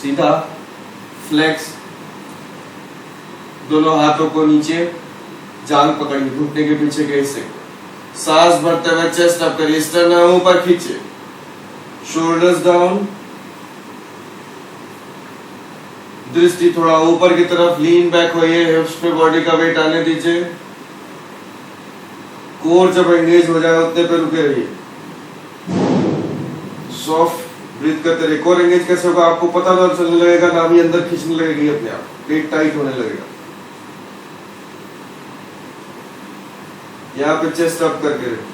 सीधा फ्लेक्स, दोनों हाथों को नीचे, जांग पकड़िए घुटने के पीछे के हिस्से, सांस भरते हुए चेस्ट अप करिए, स्टर्नम ऊपर खींचिए, शोल्डर्स डाउन, दृष्टि थोड़ा ऊपर की तरफ, लीन बैक होइए, हिप्स पे बॉडी का वेट आने दीजिए, कोर जब एंगेज हो जाए उतने पे रुके रहिए, सॉफ्ट ब्रीथ करते रहिए। कोर एंगेज कैसे होगा आपको पता चलने लगेगा, नाभि अंदर खींचने लगेगी अपने आप, पेट टाइट होने लगेगा, यहाँ पे चेस्ट अप करके रखिए।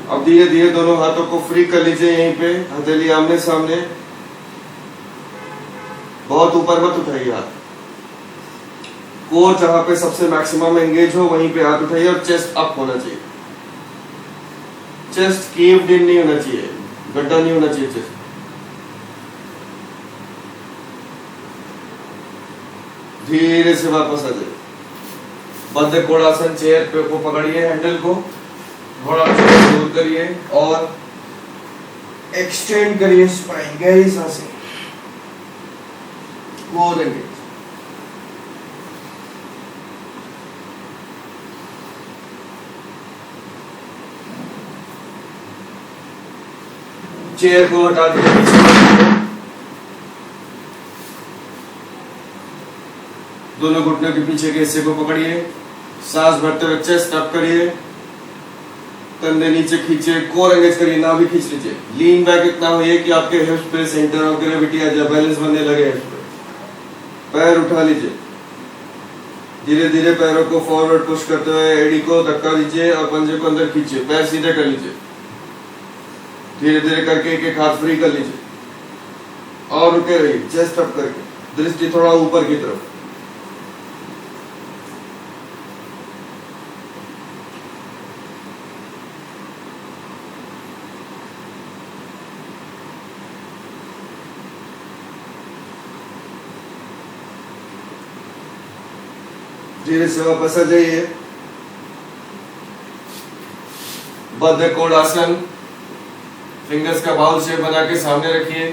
अब धीरे धीरे दोनों हाथों को फ्री कर लीजिए, यहीं पे हथेली आमने सामने, बहुत ऊपर मत उठाइए हाथ, कोर जहां पे सबसे मैक्सिमम एंगेज हो वहीं पे हाथ उठाइए, और चेस्ट अप होना चाहिए, चेस्ट केव्ड इन नहीं होना चाहिए, गड्ढा नहीं होना चाहिए चेस्ट। धीरे से वापस आ जाइए, बद्ध कोणासन, चेयर पे को पकड़िए, हैंडल को थोड़ा दूर करिए और एक्सटेंड करिए स्पाइन, गहरी सांसें, कोर एंगेज। चेयर को हटा दीजिए, दोनों घुटनों के पीछे के हिस्से को पकड़िए, सांस भरते हुए चेस्ट अप करिए, कंधे नीचे खींचे, कोर एंगेज करिए, नाभि खींच लीजिए। लीन बैक इतना होइए कि आपके हिप्स पे सेंटर ऑफ ग्रेविटी आ जाए, बैलेंस बनने लगे हिप्स पे। पैर उठा लीजिए, धीरे धीरे पैरों को फॉरवर्ड पुश करते हुए एड़ी को धक्का दीजिए और पंजे को अंदर खींचिए, पैर सीधे कर लीजिए। धीरे धीरे करके एक एक हाथ फ्री कर लीजिए और रुके रहिए, चेस्ट अप करके, दृष्टि थोड़ा ऊपर की तरफ। धीरे से वापस आ जाइए। बद्ध कोणासन, फिंगर्स का बाउल शेप बना के सामने रखिए,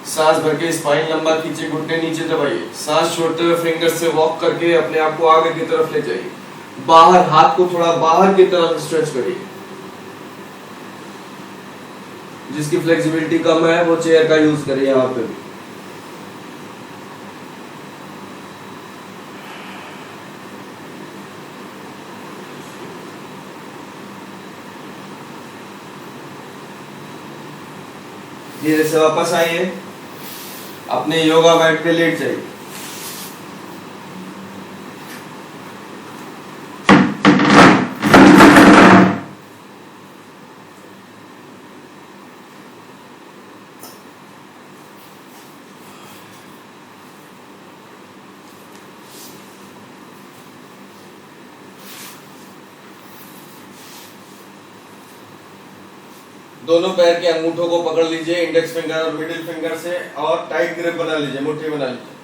सांस भर के स्पाइन लंबा खींचिए, घुटने नीचे दबाइए, सांस छोड़ते हुए फिंगर्स से वॉक करके अपने आप को आगे की तरफ ले जाइए। बाहर हाथ को थोड़ा बाहर की तरफ स्ट्रेच करिए। जिसकी फ्लेक्सिबिलिटी कम है वो चेयर का यूज करिए यहाँ पे भी। धीरे से वापस आइए, अपने योगा मैट पे लेट जाइए। दोनों पैर के अंगूठों को पकड़ लीजिए, इंडेक्स फिंगर और मिडिल फिंगर से, और टाइट ग्रिप बना लीजिए, मुट्ठी बना लीजिए।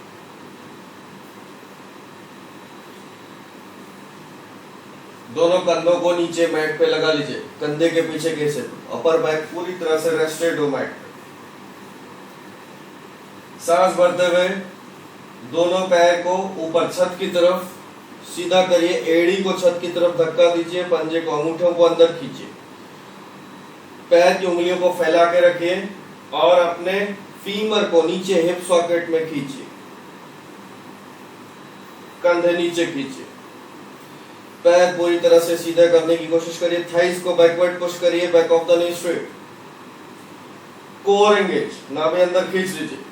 दोनों कंधों को नीचे मैट पे लगा लीजिए, कंधे के पीछे के हिस्से पे, अपर बैक पूरी तरह से रेस्टेड हो मैट पे। सांस भरते हुए दोनों पैर को ऊपर छत की तरफ सीधा करिए, एड़ी को छत की तरफ धक्का दीजिए, पंजे को अंगूठों को अंदर खींचिए, पैर की उंगलियों को फैला के रखिए और अपने फीमर को नीचे हिप सॉकेट में खींचिए, कंधे नीचे खींचिए, पैर पूरी तरह से सीधा करने की कोशिश करिए, थाइस को बैकवर्ड पुश करिए, back of the knee straight, core engage, नाभि अंदर खींच लीजिए,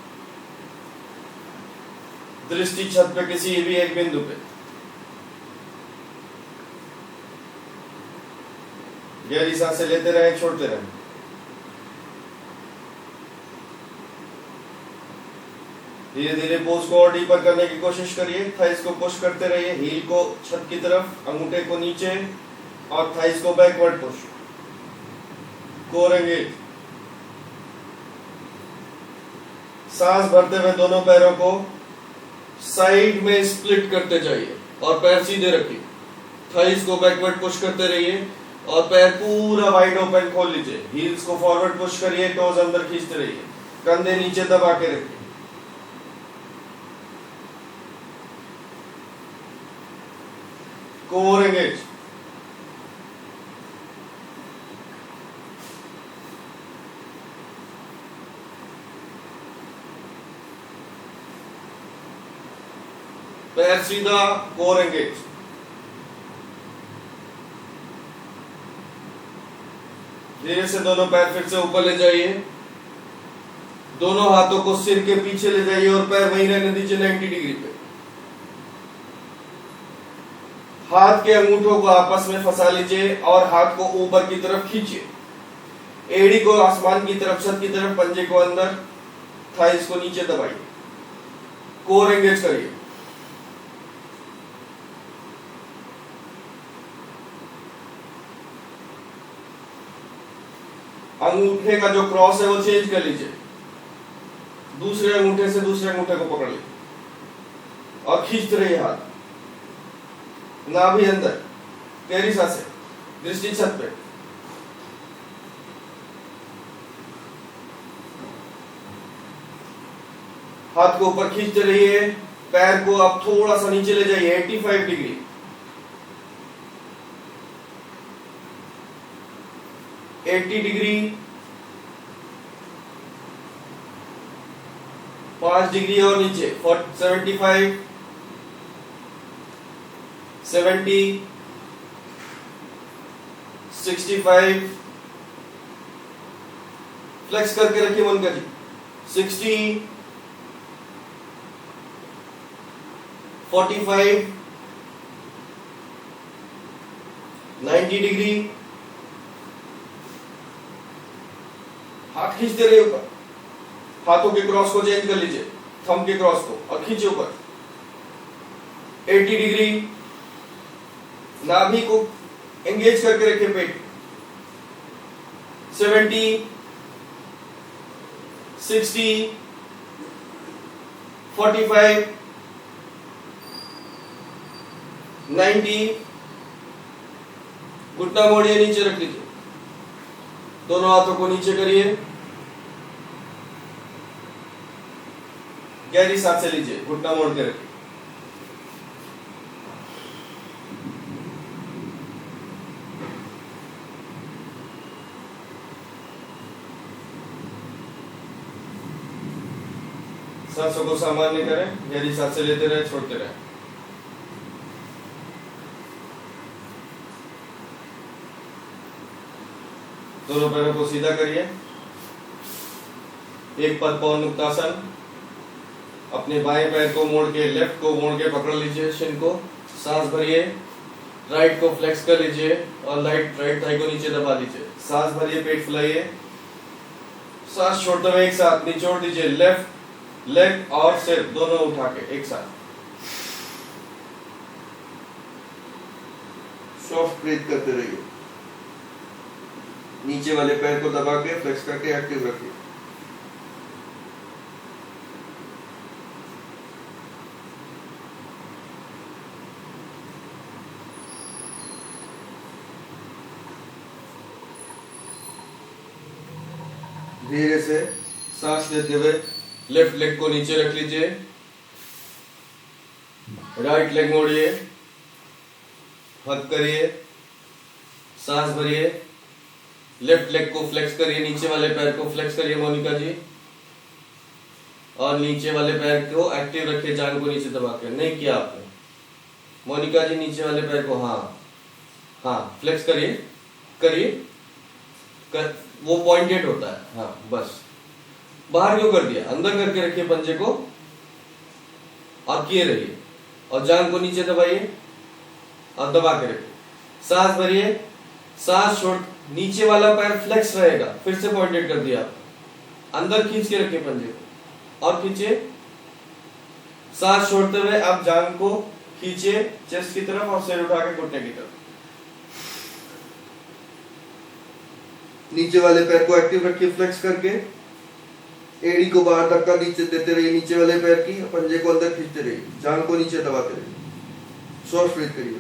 दृष्टि छत पे किसी भी एक बिंदु पे। गहरी सांसें लेते रहें, छोड़ते रहें। धीरे धीरे पोज को और डीपर करने की कोशिश करिए, थाइस को पुश करते रहिए, हील को छत की तरफ, अंगूठे को नीचे और थाइस को बैकवर्ड पुश, कोर एंगेज। सांस भरते हुए दोनों पैरों को साइड में स्प्लिट करते जाइए और पैर सीधे रखिए, थाइस को बैकवर्ड पुश करते रहिए और पैर पूरा वाइड ओपन खोल लीजिए, हील्स को फॉरवर्ड पुश करिए, टोज अंदर खींचते रहिए, कंधे नीचे दबा के रखिए। Core engage. पैर सीधा, कोर एंगेज। धीरे से दोनों पैर फिर से ऊपर ले जाइए, दोनों हाथों को सिर के पीछे ले जाइए और पैर वहीं रहने दीजिए 90 डिग्री पे। हाथ के अंगूठों को आपस में फंसा लीजिए और हाथ को ऊपर की तरफ खींचिए, एड़ी को आसमान की तरफ, छत की तरफ, पंजे को अंदर, थाइस को नीचे दबाइए, कोर एंगेज करिए। अंगूठे का जो क्रॉस है वो चेंज कर लीजिए, दूसरे अंगूठे से दूसरे अंगूठे को पकड़ लीजिए और खींचते रहिए हाथ, नाभि अंदर, गहरी सांसें, दृष्टि छत पे। हाथ को ऊपर खींचते रहिए, पैर को आप थोड़ा सा नीचे ले जाइए 85 डिग्री, 80 डिग्री, 5 डिग्री और नीचे 75, 70, 65, फ्लेक्स करके रखिए मोनिका जी, 60, 45, 90 डिग्री, हाथ खींचते रहिए ऊपर, हाथों के क्रॉस को चेंज कर लीजिए, थंब के क्रॉस को, और खींचे ऊपर, 80 डिग्री, नाभि को एंगेज करके रखिए पेट, 70, 60, 45, 90, घुटना मोड़िए, नीचे रख लीजिए, दोनों हाथों को नीचे करिए, गहरी सांस से लीजिए, घुटना मोड़ के रखिए। सांसों को सामान्य करें, गहरी सांसें लेते रहे, छोड़ते रहे। दोनों पैरों को सीधा करिए, एक पद्मोत्तासन, अपने बाएं पैर को मोड़ के, लेफ्ट को मोड़ के पकड़ लीजिए शिन को, सांस भरिए, राइट को फ्लेक्स कर लीजिए और राइट थाई को नीचे दबा लीजिए, सांस भरिए, पेट फुलाइए, सांस छोड़ते हुए एक साथ निचोड़ दीजिए, लेफ्ट लेग और सिर दोनों उठा के एक साथ, सॉफ्ट ब्रीथ करते रहिए, नीचे वाले पैर को दबा के फ्लेक्स करके एक्टिव रखिए। धीरे से सांस लेते हुए लेफ्ट लेग को नीचे रख लीजिए, राइट लेग मोड़िए, हक करिए, सांस भरिए, लेफ्ट लेग को फ्लेक्स करिए, नीचे वाले पैर को फ्लेक्स करिए मोनिका जी, और नीचे वाले पैर को एक्टिव रखिए, जांग को नीचे दबा के। नहीं किया आपने मोनिका जी, नीचे वाले पैर को हाँ फ्लेक्स करिए, वो पॉइंटेड होता है, हाँ बस। बाहर क्यों कर दिया, अंदर करके रखिए पंजे को और किए रहिए, और जांग को नीचे दबाइए और दबा के रखिए, सांस भरिए, सांस छोड़, नीचे वाला पैर फ्लेक्स रहेगा, फिर से पॉइंटेड कर दिया, अंदर खींच के रखिए पंजे को और खींचिए, सांस छोड़ते हुए आप जांग को खींचिए चेस्ट की तरफ और सिर उठा के घुटने की तरफ, नीचे वाले पैर को एक्टिव रखिए फ्लेक्स करके, एड़ी को बाहर धक्का नीचे देते रहिए, नीचे वाले पैर की, पंजे को अंदर खींचते रहिए, जांग को नीचे दबाते रहिए, सॉफ्ट ब्रीथ करिए।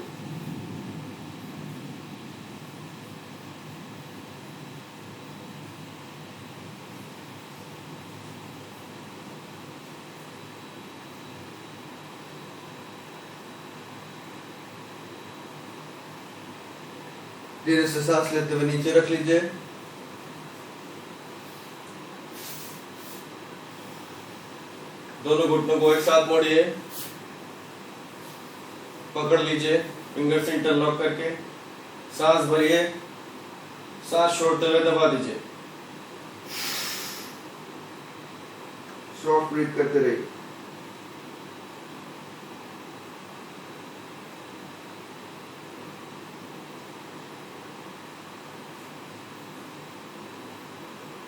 धीरे से सांस लेते हुए नीचे रख लीजिए, दोनों घुटनों को एक साथ मोड़िए, पकड़ लीजिए फिंगर से इंटरलॉक करके, सांस भरिए, सांस छोड़ते हुए दबा दीजिए, सॉफ्ट ब्रीथ करते रहिए।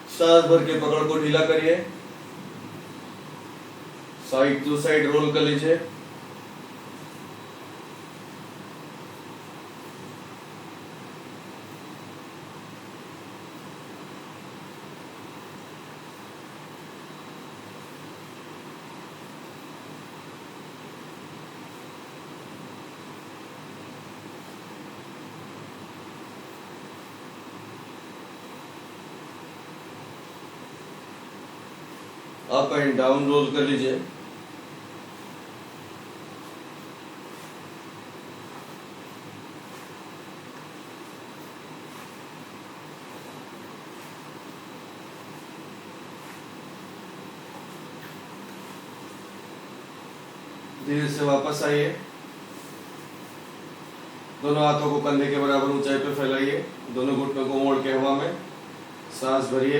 सांस भर के पकड़ को ढीला करिए, साइड टू साइड रोल कर लीजिए, अप एंड डाउन रोल कर लीजिए, धीरे से वापस आइए, दोनों हाथों को कंधे के बराबर ऊंचाई पे फैलाइए, दोनों घुटनों को मोड़ के हवा में सांस भरिए।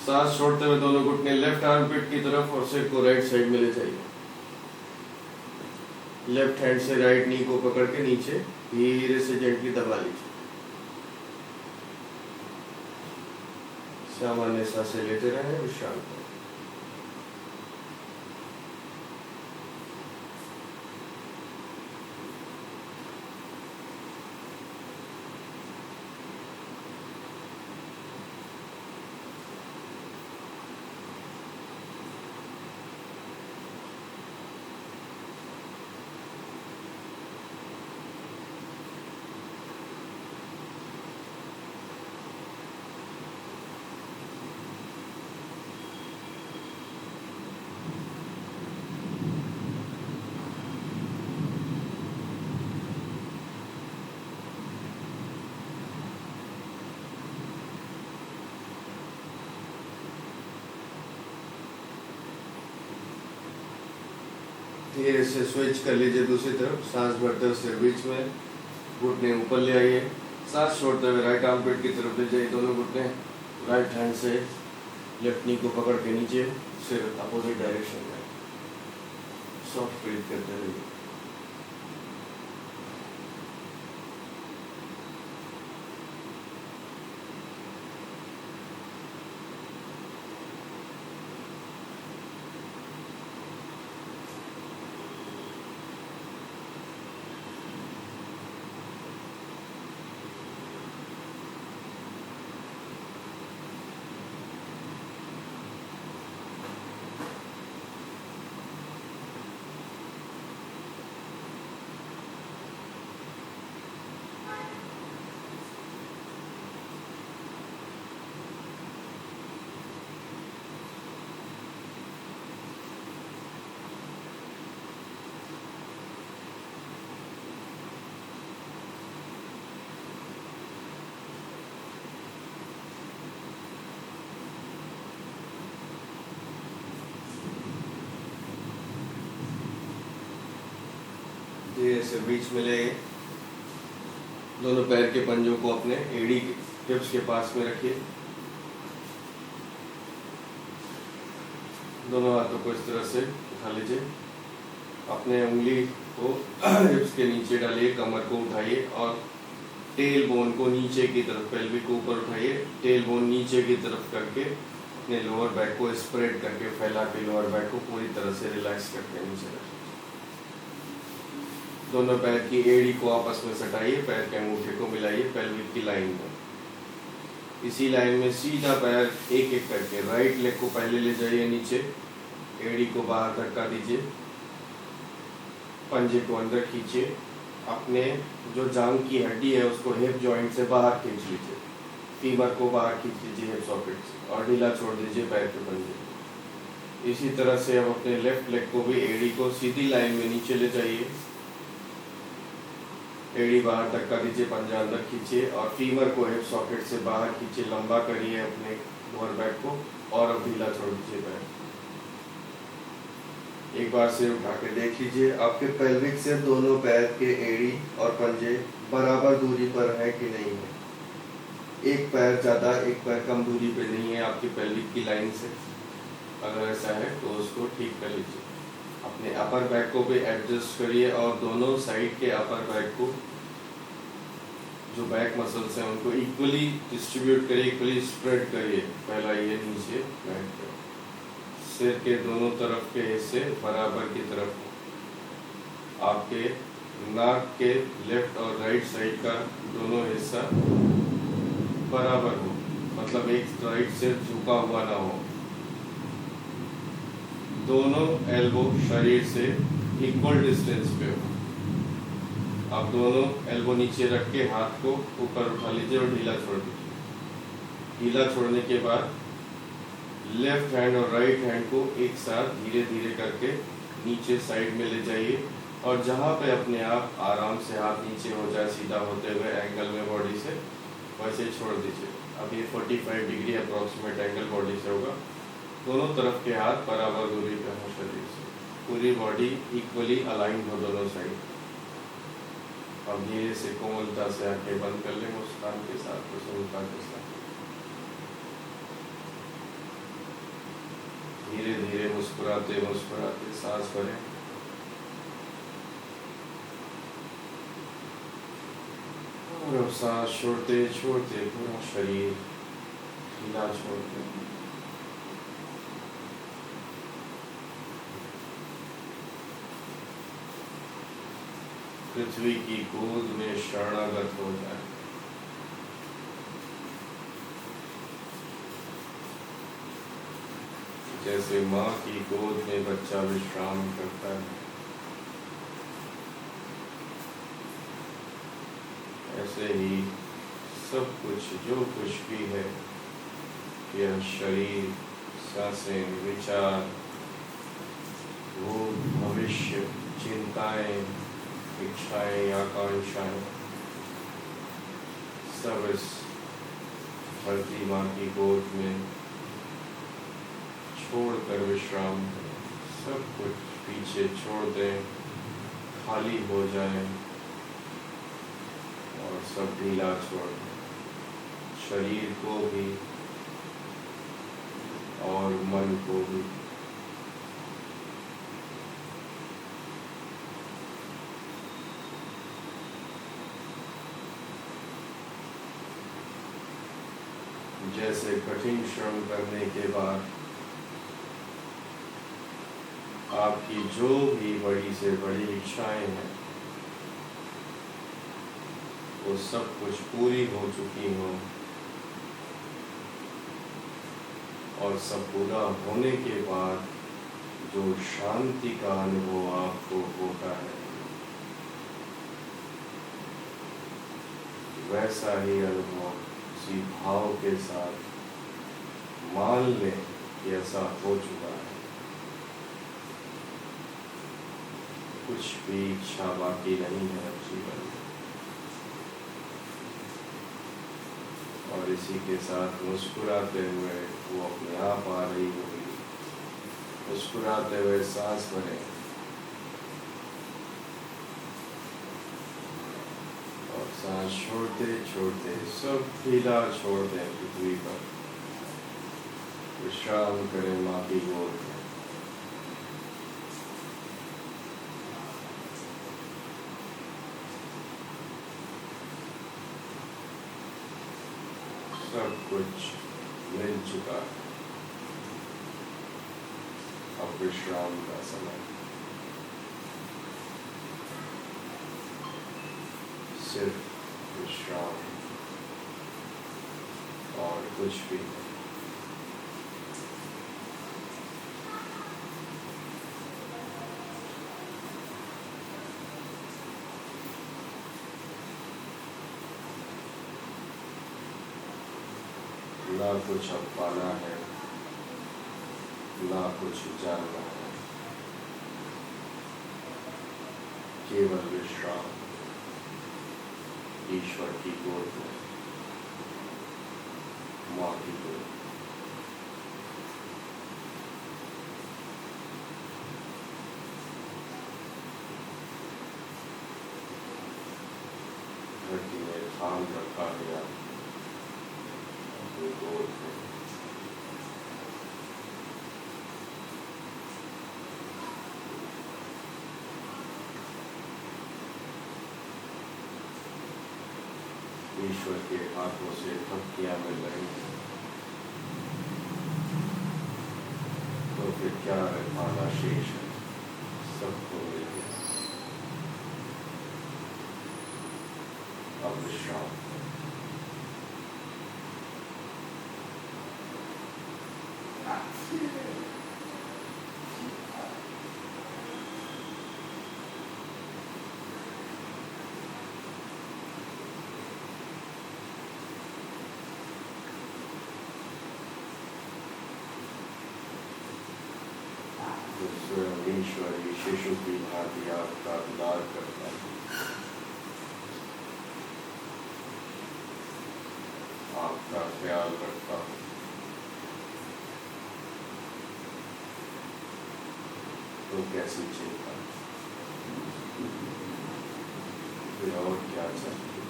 सांस छोड़ते हुए दोनों घुटने लेफ्ट आर्मपिट की तरफ और सिर को राइट साइड में ले जाइए। लेफ्ट हैंड से राइट नी को पकड़ के नीचे धीरे से जेंटली दबा लीजिए। सामान्य सांसें लेते रहें, विश्राम करें। धीरे से स्विच कर लीजिए दूसरी तरफ। सांस भरते हुए सिर बीच में, घुटने ऊपर ले आइए। सांस छोड़ते हुए राइट आर्मपिट की तरफ ले जाइए दोनों घुटने। राइट हैंड से लेफ्ट नी को पकड़ के नीचे, सिर अपोजिट डायरेक्शन में। सॉफ्ट ब्रीथ करते रहिए। धीरे से बीच में ले, दोनों पैर के पंजों को अपने एड़ी हिप्स के पास में रखिए। दोनों हाथों को इस तरह से उठा लीजिए। अपने उंगली को हिप्स के नीचे डालिए, कमर को उठाइए और टेल बोन को नीचे की तरफ, पेल्विक को ऊपर उठाइए, टेल बोन नीचे की तरफ करके अपने लोअर बैक को स्प्रेड करके फैला के लोअर बैक को पूरी तरह से रिलैक्स करके नीचे रखिए। दोनों पैर की एड़ी को आपस में सटाइए, पैर के अंगूठे को मिलाइए पेल्विक की लाइन में। इसी लाइन में सीधा पैर एक एक करके राइट लेग को पहले ले जाइए नीचे, एड़ी को बाहर धक्का दीजिए, पंजे को अंदर खींचिए, अपने जो जांघ की हड्डी है उसको हिप जॉइंट से बाहर खींच लीजिए, फीमर को बाहर खींच लीजिए हिप सॉकेट से और ढीला छोड़ दीजिए पैर के पंजे। इसी तरह से अब अपने लेफ्ट लेग को भी एड़ी को सीधी लाइन में नीचे ले जाइए, एड़ी बाहर धक्का दीजिए, पंजा अंदर खींचिए और फीमर को हिप सॉकेट से बाहर खींचिए, लंबा करिए अपने लोअर बैक को और अब ढीला छोड़ दीजिए पैर। एक बार सिर उठा के देख लीजिए आपके पेल्विक से दोनों पैर के एड़ी और पंजे बराबर दूरी पर है कि नहीं है। एक पैर ज़्यादा एक पैर कम दूरी पे नहीं है आपकी पेल्विक की लाइन से। अगर ऐसा है तो उसको ठीक कर लीजिए। अपने अपर बैक को भी एडजस्ट करिए और दोनों साइड के अपर बैक को, जो बैक मसल्स हैं उनको इक्वली डिस्ट्रीब्यूट करिए, इक्वली स्प्रेड करिए, फैलाइए नीचे बैठ कर। सिर के दोनों तरफ के हिस्से बराबर की तरफ हो। आपके नाक के लेफ्ट और राइट साइड का दोनों हिस्सा बराबर हो, मतलब एक राइट सिर झुका हुआ ना हो। दोनों एल्बो शरीर से इक्वल डिस्टेंस पे हो। आप दोनों एल्बो नीचे रख के हाथ को ऊपर उठा लीजिए और ढीला छोड़ दीजिए। ढीला छोड़ने के बाद लेफ्ट हैंड और राइट हैंड को एक साथ धीरे धीरे करके नीचे साइड में ले जाइए और जहाँ पे अपने आप आराम से हाथ नीचे हो जाए सीधा होते हुए एंगल में बॉडी से, वैसे छोड़ दीजिए। अब ये 45 डिग्री अप्रॉक्सीमेट एंगल बॉडी से होगा। दोनों तरफ के हाथ बराबर दूरी पे हो शरीर से, पूरी बॉडी इक्वली अलाइंड हो दोनों साइड। अब धीरे से कोमलता से आंखें बंद कर ले, मुस्कान के साथ, प्रसन्नता के साथ। धीरे धीरे मुस्कुराते मुस्कुराते सांस भरें। और अब सांस छोड़ते छोड़ते पूरा शरीर ढीला छोड़ते हैं। पृथ्वी की गोद में शरणागत हो जाए। जैसे माँ की गोद में बच्चा विश्राम करता है, ऐसे ही सब कुछ जो कुछ भी है, यह शरीर, सांसें, विचार, वो भविष्य, चिंताएं, इच्छाएं, आकांक्षाएं, सब इस धरती माँ की गोद में छोड़कर विश्राम करें। सब कुछ पीछे छोड़ दें, खाली हो जाए और सब ढीला छोड़ दें, शरीर को भी और मन को भी। जैसे कठिन श्रम करने के बाद आपकी जो भी बड़ी से बड़ी इच्छाएं हैं, वो सब कुछ पूरी हो चुकी हों और सब पूरा होने के बाद जो शांति का अनुभव आपको होता है, वैसा ही अनुभव उसी भाव के साथ मान लें कि ऐसा हो चुका है। कुछ भी इच्छा बाकी नहीं है जीवन में। और इसी के साथ मुस्कुराते हुए वो अपने आप आ रही होगी। मुस्कुराते हुए सांस भरें और सांस छोड़ते छोड़ते सब ढीला छोड़ दें पृथ्वी पर। विश्राम करें माँ की गोद में। सब कुछ मिल चुका है, अब विश्राम का समय। सिर्फ विश्राम और कुछ भी नहीं। ना कुछ अब पाना है, ना कुछ जानना है, केवल विश्राम ईश्वर की गोद में, माँ की गोद। धरती में थाम रखा गया अपनी गोद में। ईश्वर के हाथों से धमकियां मिल रही हैं, तो फिर क्या पाना शेष है, सबको मिल गया। अब विश्राम। स्वयं ईश्वर ही शिशु की भांति आपका उद्धार करता है, आपका ख्याल रखता है। तो कैसी चिंता। फिर और क्या चाहिए।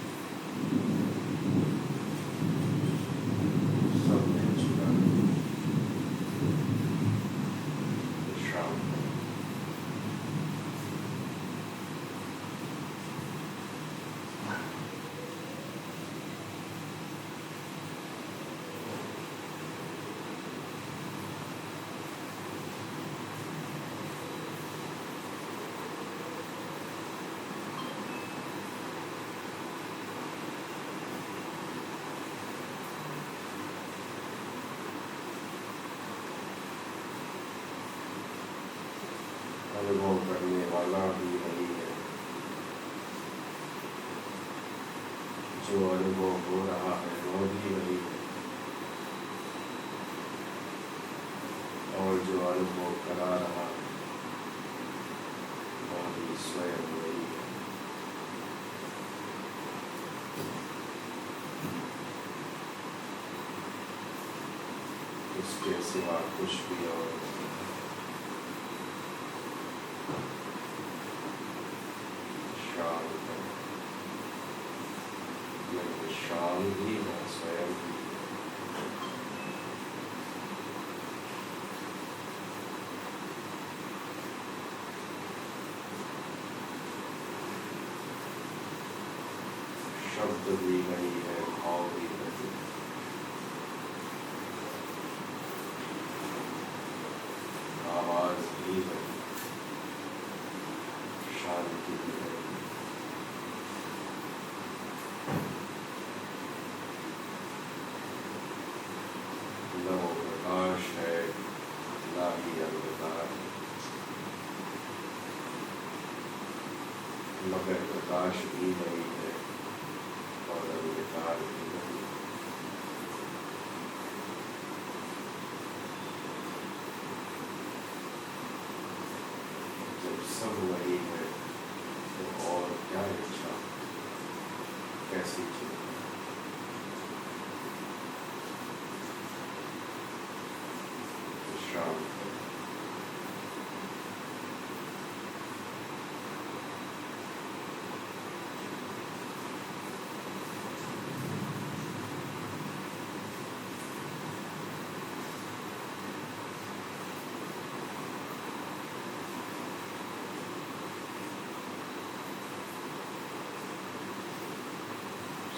सब मिल चुका, विश्राम करें। अनुभव करने वाला भी वही है, जो अनुभव हो रहा है वो भी वही है, और जो अनुभव करा रहा है वो भी स्वयं वही है। इसके सिवा कुछ भी और नहीं। शांत है, लेकिन शांत भी है, स्वयं भी। शब्द भी वही है, भाव भी वही है, आवाज भी वही, शांति भी वही। न वो प्रकाश है, ना ही अंधकार, मगर प्रकाश भी वही है और अंधकार भी वही है। जब सब वही है तो और क्या इच्छा, कैसी चिंता। विश्राम करें।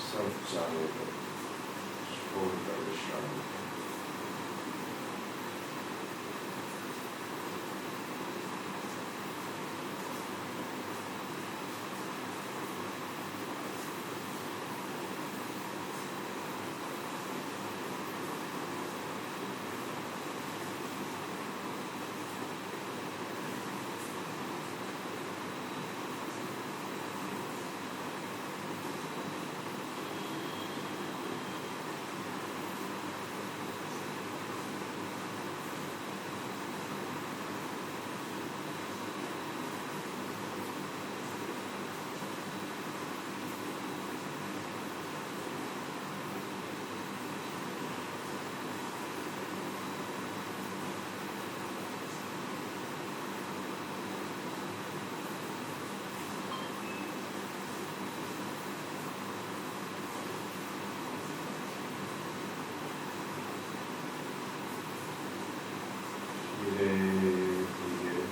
सब जाने दो, छोड़कर विश्राम करें। धीरे धीरे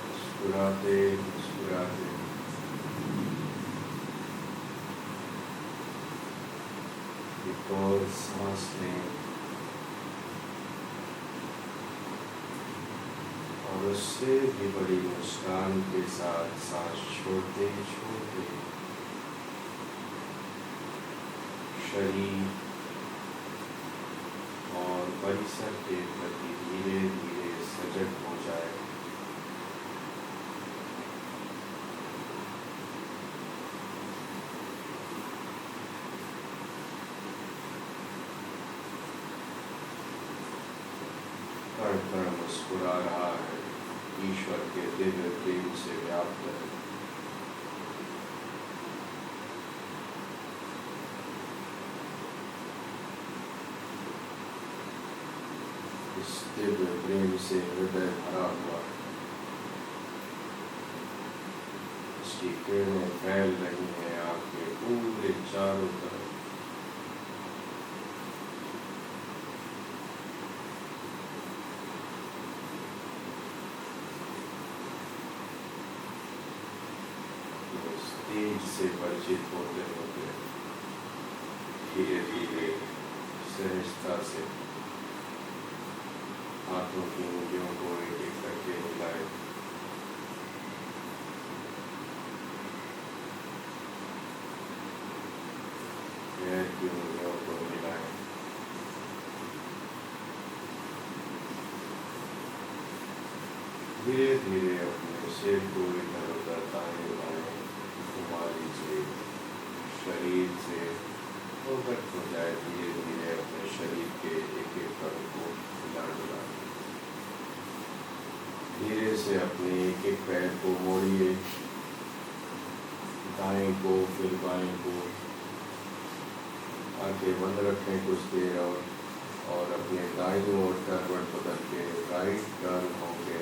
मुस्कुराते मुस्कुराते एक और सांस लें और उससे भी बड़ी मुस्कान के साथ सांस छोड़ते छोड़ते शरीर और परिसर के प्रति धीरे धीरे सजग हो जाए। कण कण मुस्कुरा रहा है, ईश्वर के दिव्य प्रेम से व्याप्त है। इस दिव्य प्रेम से हृदय भरा हुआ है। की किरणें फैल रही हैं आपके पूरे चारों तरफ। उस तेज से परिचित होते होते धीरे धीरे सहजता से हाथों की उंगलियों को एक एक करके हिलाए। पैर की उंगलियों को हिलाए। धीरे धीरे अपने सिर को इधर उधर दाएं बाएं घुमा लीजिए। शरीर से अवगत हो जाए धीरे धीरे अपने शरीर के एक एक अंग को हिला डुला। धीरे से अपने एक एक पैर को मोड़िए, दाएं को फिर बाएं को। आंखें बंद रखें कुछ देर और अपने दाईं ओर करवट बदल के राइट टर्न होंगे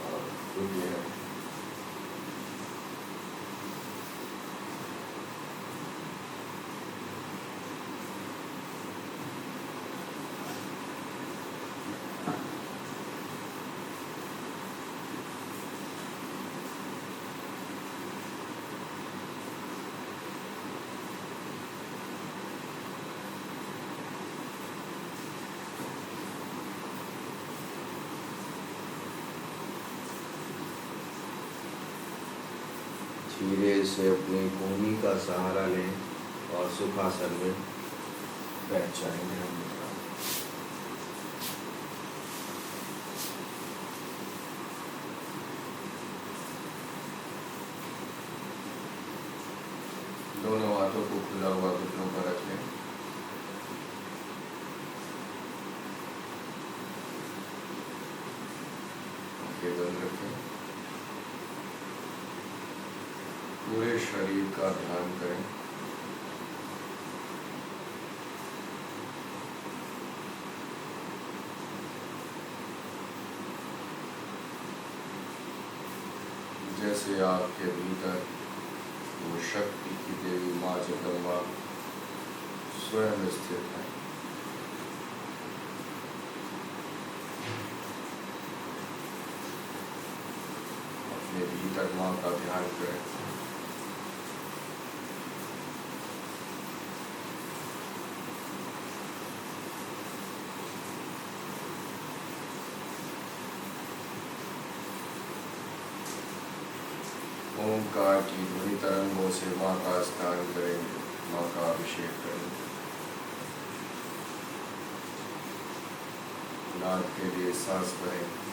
और रुकिए रहें। धीरे से अपनी भूमि का सहारा लें और सुखासन में बैठ जाएंगे हम लोग। दोनों हाथों को खुला हुआ घुटनों पर रख लें। आंखें बंद रखें। पूरे शरीर का ध्यान करें। जैसे आपके भीतर वो शक्ति की देवी माँ जगदम्बा स्वयं स्थित है। अपने भीतर माँ का ध्यान करें। ओंकार की ध्वनि तरंगों से माँ का स्नान करेंगे, माँ का अभिषेक करेंगे। नाद के लिए सांस भरें।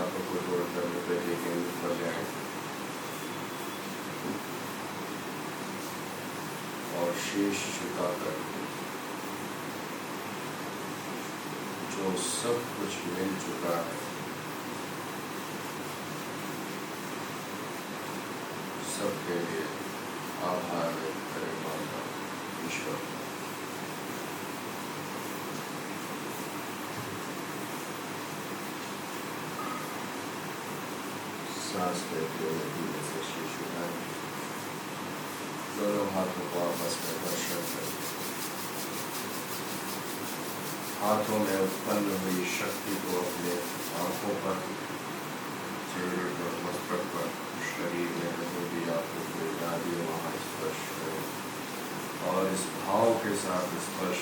हाथों को जोड़कर हृदय के केंद्र पर ले आए और शीश झुकाकर जो सब कुछ मिल चुका है सबके लिए आभार व्यक्त करें माता ईश्वर। सांस लेते हुए धीरे से शीश उठाएं, दोनों हाथों को आपस में घर्षण करें, हाथों में उत्पन्न हुई शक्ति को अपने आंखों पर, चेहरे पर, मस्तक पर, शरीर में कहीं भी आपको कोई नाड़ी वहाँ स्पर्श करें और इस भाव के साथ स्पर्श